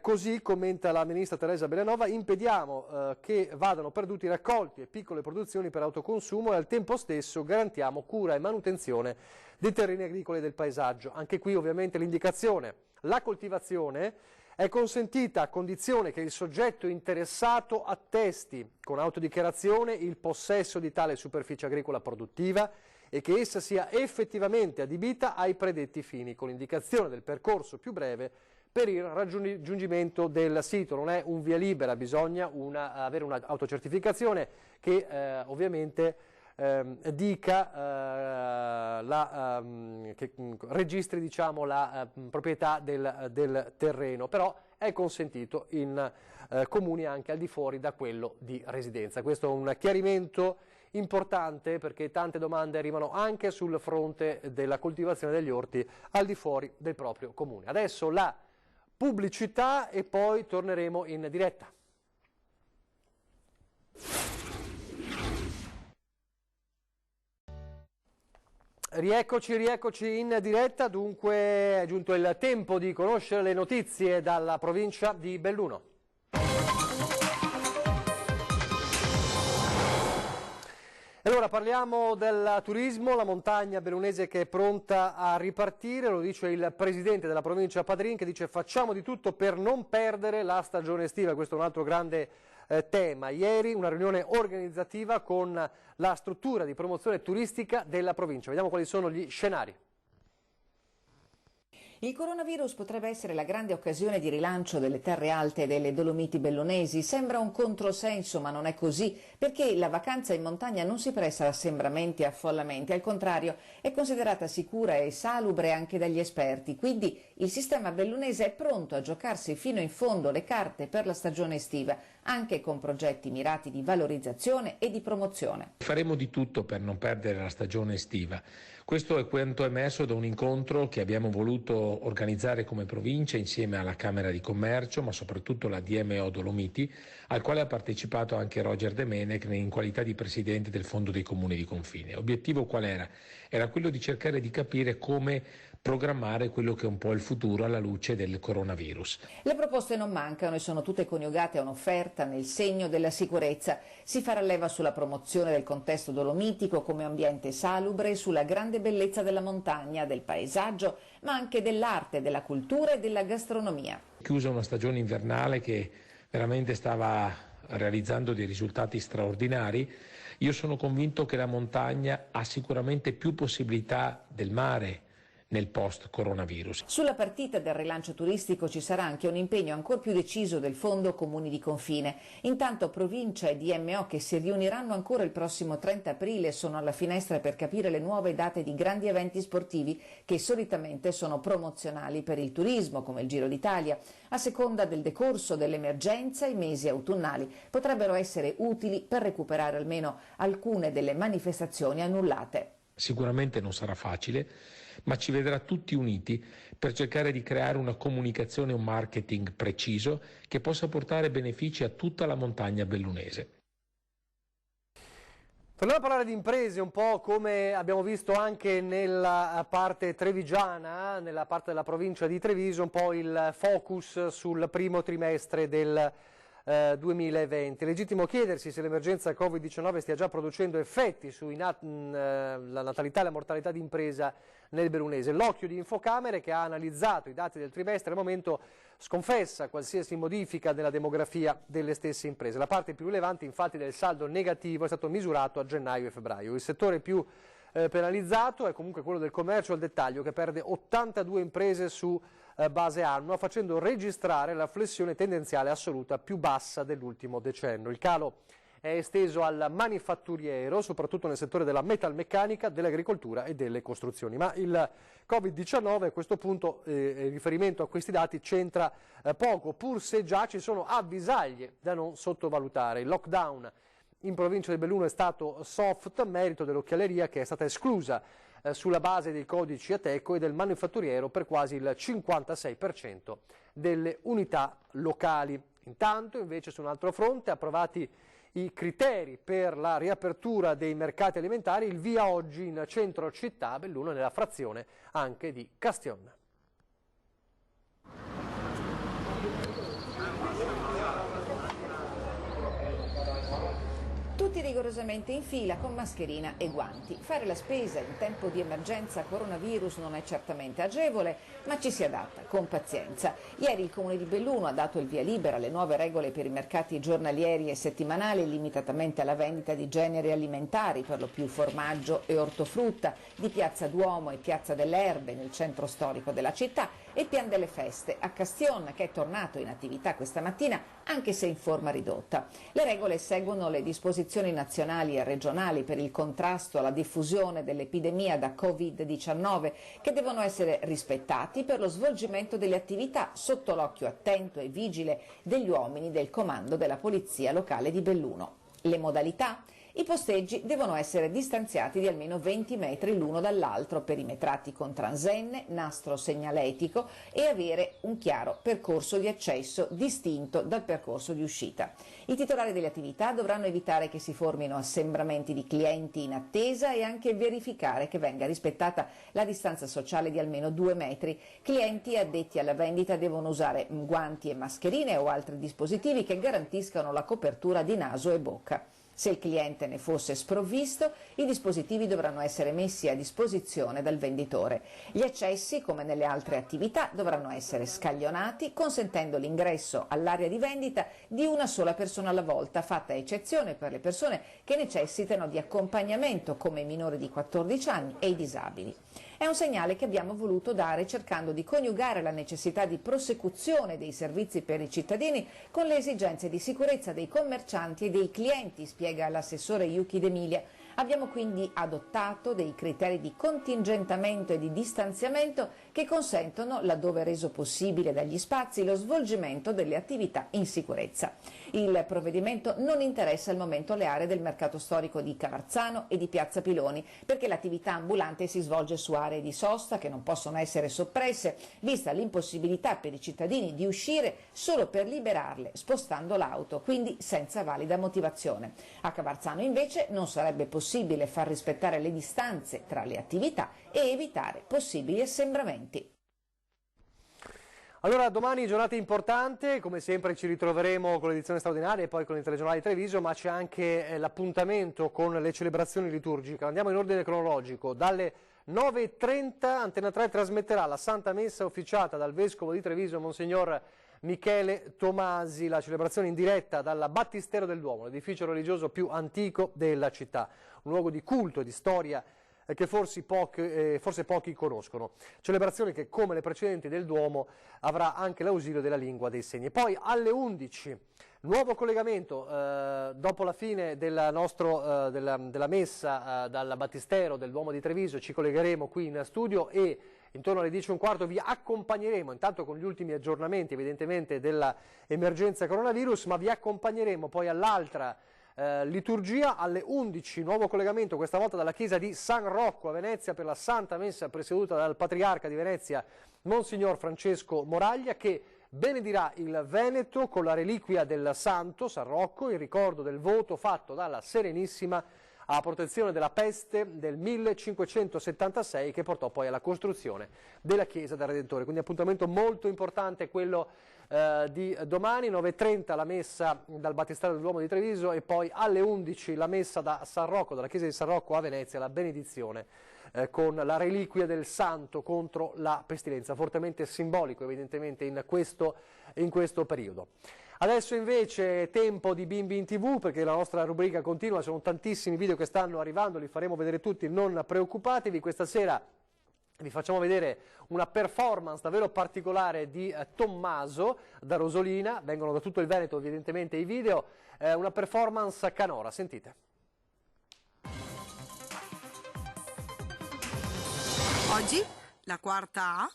Così commenta la ministra Teresa Bellanova, impediamo che vadano perduti raccolti e piccole produzioni per autoconsumo e al tempo stesso garantiamo cura e manutenzione dei terreni agricoli e del paesaggio. Anche qui ovviamente l'indicazione: la coltivazione è consentita a condizione che il soggetto interessato attesti con autodichiarazione il possesso di tale superficie agricola produttiva e che essa sia effettivamente adibita ai predetti fini, con indicazione del percorso più breve per il raggiungimento del sito. Non è un via libera, bisogna avere un'autocertificazione che ovviamente dica che registri, diciamo, la proprietà del terreno, però è consentito in comuni anche al di fuori da quello di residenza. Questo è un chiarimento importante perché tante domande arrivano anche sul fronte della coltivazione degli orti al di fuori del proprio comune. Adesso la pubblicità e poi torneremo in diretta. Rieccoci in diretta, dunque è giunto il tempo di conoscere le notizie dalla provincia di Belluno. Allora parliamo del turismo, la montagna bellunese che è pronta a ripartire, lo dice il presidente della provincia Padrin, che dice facciamo di tutto per non perdere la stagione estiva. Questo è un altro grande tema. Ieri una riunione organizzativa con la struttura di promozione turistica della provincia. Vediamo quali sono gli scenari. Il coronavirus potrebbe essere la grande occasione di rilancio delle terre alte e delle Dolomiti bellunesi. Sembra un controsenso, ma non è così, perché la vacanza in montagna non si presta a assembramenti e affollamenti, al contrario è considerata sicura e salubre anche dagli esperti, quindi il sistema bellunese è pronto a giocarsi fino in fondo le carte per la stagione estiva, anche con progetti mirati di valorizzazione e di promozione. Faremo di tutto per non perdere la stagione estiva. Questo è quanto emerso da un incontro che abbiamo voluto organizzare come provincia insieme alla Camera di Commercio, ma soprattutto la DMO Dolomiti, al quale ha partecipato anche Roger De Menec in qualità di presidente del Fondo dei Comuni di Confine. L'obiettivo qual era? Era quello di cercare di capire come programmare quello che è un po' il futuro alla luce del coronavirus. Le proposte non mancano e sono tutte coniugate a un'offerta nel segno della sicurezza. Si farà leva sulla promozione del contesto dolomitico come ambiente salubre, sulla grande bellezza della montagna, del paesaggio, ma anche dell'arte, della cultura e della gastronomia. Chiusa una stagione invernale che veramente stava realizzando dei risultati straordinari, io sono convinto che la montagna ha sicuramente più possibilità del mare nel post-coronavirus. Sulla partita del rilancio turistico ci sarà anche un impegno ancora più deciso del Fondo Comuni di Confine. Intanto provincia e DMO, che si riuniranno ancora il prossimo 30 aprile, sono alla finestra per capire le nuove date di grandi eventi sportivi che solitamente sono promozionali per il turismo, come il Giro d'Italia. A seconda del decorso dell'emergenza, i mesi autunnali potrebbero essere utili per recuperare almeno alcune delle manifestazioni annullate. Sicuramente non sarà facile, ma ci vedrà tutti uniti per cercare di creare una comunicazione e un marketing preciso che possa portare benefici a tutta la montagna bellunese. Torniamo a parlare di imprese, un po' come abbiamo visto anche nella parte trevigiana, nella parte della provincia di Treviso, un po' il focus sul primo trimestre del 2020. Legittimo chiedersi se l'emergenza Covid-19 stia già producendo effetti sulla natalità e la mortalità di impresa nel bellunese. L'occhio di Infocamere, che ha analizzato i dati del trimestre, al momento sconfessa qualsiasi modifica della demografia delle stesse imprese. La parte più rilevante infatti del saldo negativo è stato misurato a gennaio e febbraio. Il settore più penalizzato è comunque quello del commercio al dettaglio, che perde 82 imprese su base annua, facendo registrare la flessione tendenziale assoluta più bassa dell'ultimo decennio. Il calo è esteso al manifatturiero, soprattutto nel settore della metalmeccanica, dell'agricoltura e delle costruzioni. Ma il Covid-19 a questo punto, in riferimento a questi dati, c'entra poco, pur se già ci sono avvisaglie da non sottovalutare. Il lockdown in provincia di Belluno è stato soft, merito dell'occhialeria, che è stata esclusa sulla base dei codici Ateco, e del manifatturiero per quasi il 56% delle unità locali. Intanto, invece, su un altro fronte, approvati i criteri per la riapertura dei mercati alimentari, il via oggi in centro città, Belluno, nella frazione anche di Castion. Tutti rigorosamente in fila con mascherina e guanti. Fare la spesa in tempo di emergenza coronavirus non è certamente agevole, ma ci si adatta con pazienza. Ieri il Comune di Belluno ha dato il via libera alle nuove regole per i mercati giornalieri e settimanali, limitatamente alla vendita di generi alimentari, per lo più formaggio e ortofrutta, di Piazza Duomo e Piazza delle Erbe nel centro storico della città, e Pian delle Feste a Castion, che è tornato in attività questa mattina, anche se in forma ridotta. Le regole seguono le disposizioni nazionali e regionali per il contrasto alla diffusione dell'epidemia da Covid-19, che devono essere rispettati per lo svolgimento delle attività sotto l'occhio attento e vigile degli uomini del comando della Polizia Locale di Belluno. Le modalità? I posteggi devono essere distanziati di almeno 20 metri l'uno dall'altro, perimetrati con transenne, nastro segnaletico, e avere un chiaro percorso di accesso distinto dal percorso di uscita. I titolari delle attività dovranno evitare che si formino assembramenti di clienti in attesa e anche verificare che venga rispettata la distanza sociale di almeno 2 metri. Clienti addetti alla vendita devono usare guanti e mascherine o altri dispositivi che garantiscano la copertura di naso e bocca. Se il cliente ne fosse sprovvisto, i dispositivi dovranno essere messi a disposizione dal venditore. Gli accessi, come nelle altre attività, dovranno essere scaglionati, consentendo l'ingresso all'area di vendita di una sola persona alla volta, fatta eccezione per le persone che necessitano di accompagnamento, come i minori di 14 anni e i disabili. È un segnale che abbiamo voluto dare cercando di coniugare la necessità di prosecuzione dei servizi per i cittadini con le esigenze di sicurezza dei commercianti e dei clienti, spiega l'assessore Yuki D'Emilia. Abbiamo quindi adottato dei criteri di contingentamento e di distanziamento che consentono, laddove reso possibile dagli spazi, lo svolgimento delle attività in sicurezza. Il provvedimento non interessa al momento le aree del mercato storico di Cavarzano e di Piazza Piloni, perché l'attività ambulante si svolge su aree di sosta che non possono essere soppresse, vista l'impossibilità per i cittadini di uscire solo per liberarle spostando l'auto, quindi senza valida motivazione. A Cavarzano invece non sarebbe possibile far rispettare le distanze tra le attività e evitare possibili assembramenti. Allora, domani giornata importante, come sempre ci ritroveremo con l'edizione straordinaria e poi con il telegiornale di Treviso, ma c'è anche l'appuntamento con le celebrazioni liturgiche. Andiamo in ordine cronologico. Dalle 9:30 Antena 3 trasmetterà la Santa Messa officiata dal Vescovo di Treviso, Monsignor Michele Tomasi, la celebrazione in diretta dal Battistero del Duomo, l'edificio religioso più antico della città, un luogo di culto e di storia che forse pochi conoscono. Celebrazione che, come le precedenti del Duomo, avrà anche l'ausilio della lingua dei segni. Poi alle 11, nuovo collegamento dopo la fine della messa dal Battistero del Duomo di Treviso. Ci collegheremo qui in studio e intorno alle 10:15 vi accompagneremo, intanto con gli ultimi aggiornamenti evidentemente dell'emergenza coronavirus, ma vi accompagneremo poi all'altra liturgia alle 11, nuovo collegamento questa volta dalla chiesa di San Rocco a Venezia per la Santa Messa presieduta dal Patriarca di Venezia Monsignor Francesco Moraglia, che benedirà il Veneto con la reliquia del Santo San Rocco, in ricordo del voto fatto dalla Serenissima a protezione della peste del 1576 che portò poi alla costruzione della chiesa del Redentore. Quindi appuntamento molto importante quello di domani, 9:30 la messa dal Battistero del Duomo di Treviso e poi alle 11 la messa da San Rocco, dalla chiesa di San Rocco a Venezia, la benedizione con la reliquia del Santo contro la pestilenza, fortemente simbolico evidentemente in questo periodo. Adesso invece tempo di Bimbi in TV, perché la nostra rubrica continua, sono tantissimi video che stanno arrivando, li faremo vedere tutti, non preoccupatevi. Questa sera vi facciamo vedere una performance davvero particolare di Tommaso da Rosolina, vengono da tutto il Veneto evidentemente i video, una performance canora, sentite. Oggi la quarta A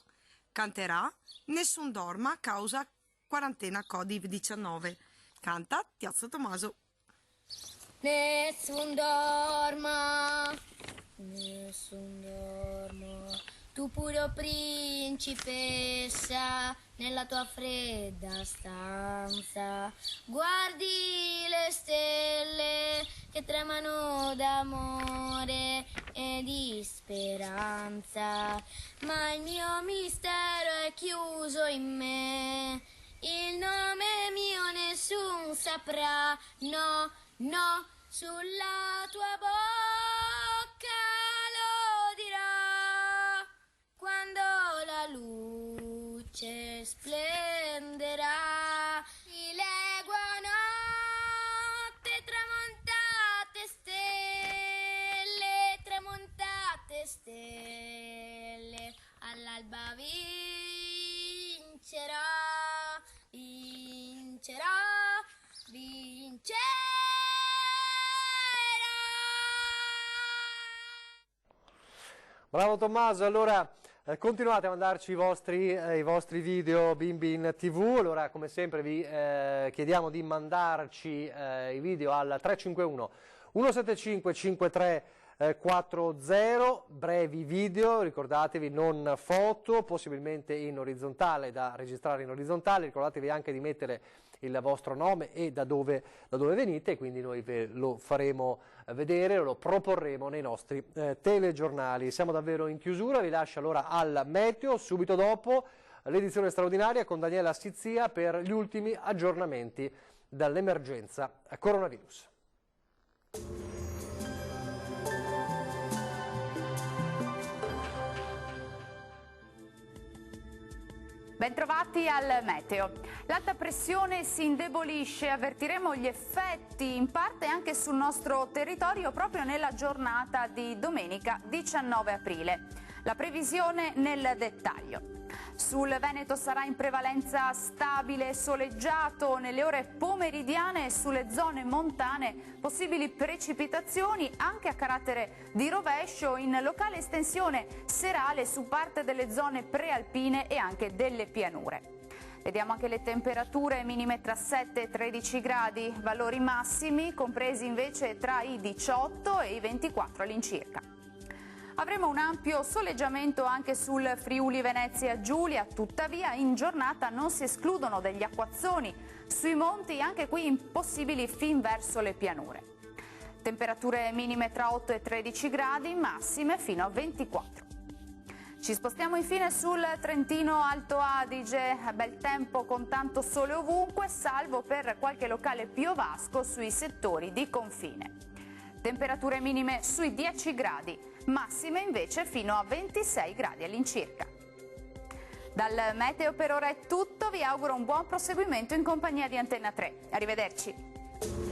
canterà Nessun dorma causa quarantena Covid-19. Canta Piazza Tommaso. Nessun dorma, tu puro principessa, nella tua fredda stanza, guardi le stelle che tremano d'amore e di speranza, ma il mio mistero è chiuso in me, il nome mio nessun saprà, no, no, sulla tua bocca lo dirò, quando la luce splenderà, di legua notte, tramontate stelle, all'alba vincerò, vincerò. Bravo Tommaso, allora continuate a mandarci i vostri video Bimbi in TV, allora come sempre vi chiediamo di mandarci i video al 351 175 5340, brevi video, ricordatevi non foto, possibilmente in orizzontale, da registrare in orizzontale, ricordatevi anche di mettere il vostro nome e da dove venite, quindi noi ve lo faremo vedere, lo proporremo nei nostri telegiornali. Siamo davvero in chiusura, vi lascio allora al meteo, subito dopo l'edizione straordinaria con Daniela Assizia per gli ultimi aggiornamenti dall'emergenza coronavirus. Bentrovati al meteo. L'alta pressione si indebolisce, avvertiremo gli effetti in parte anche sul nostro territorio proprio nella giornata di domenica 19 aprile. La previsione nel dettaglio. Sul Veneto sarà in prevalenza stabile e soleggiato nelle ore pomeridiane e sulle zone montane possibili precipitazioni anche a carattere di rovescio in locale estensione serale su parte delle zone prealpine e anche delle pianure. Vediamo anche le temperature minime tra 7 e 13 gradi, valori massimi compresi invece tra i 18 e i 24 all'incirca. Avremo un ampio soleggiamento anche sul Friuli Venezia Giulia, tuttavia in giornata non si escludono degli acquazzoni sui monti, anche qui impossibili fin verso le pianure. Temperature minime tra 8 e 13 gradi, massime fino a 24. Ci spostiamo infine sul Trentino Alto Adige, bel tempo con tanto sole ovunque, salvo per qualche locale piovasco sui settori di confine. Temperature minime sui 10 gradi, massime invece fino a 26 gradi all'incirca. Dal meteo per ora è tutto, vi auguro un buon proseguimento in compagnia di Antenna 3. Arrivederci.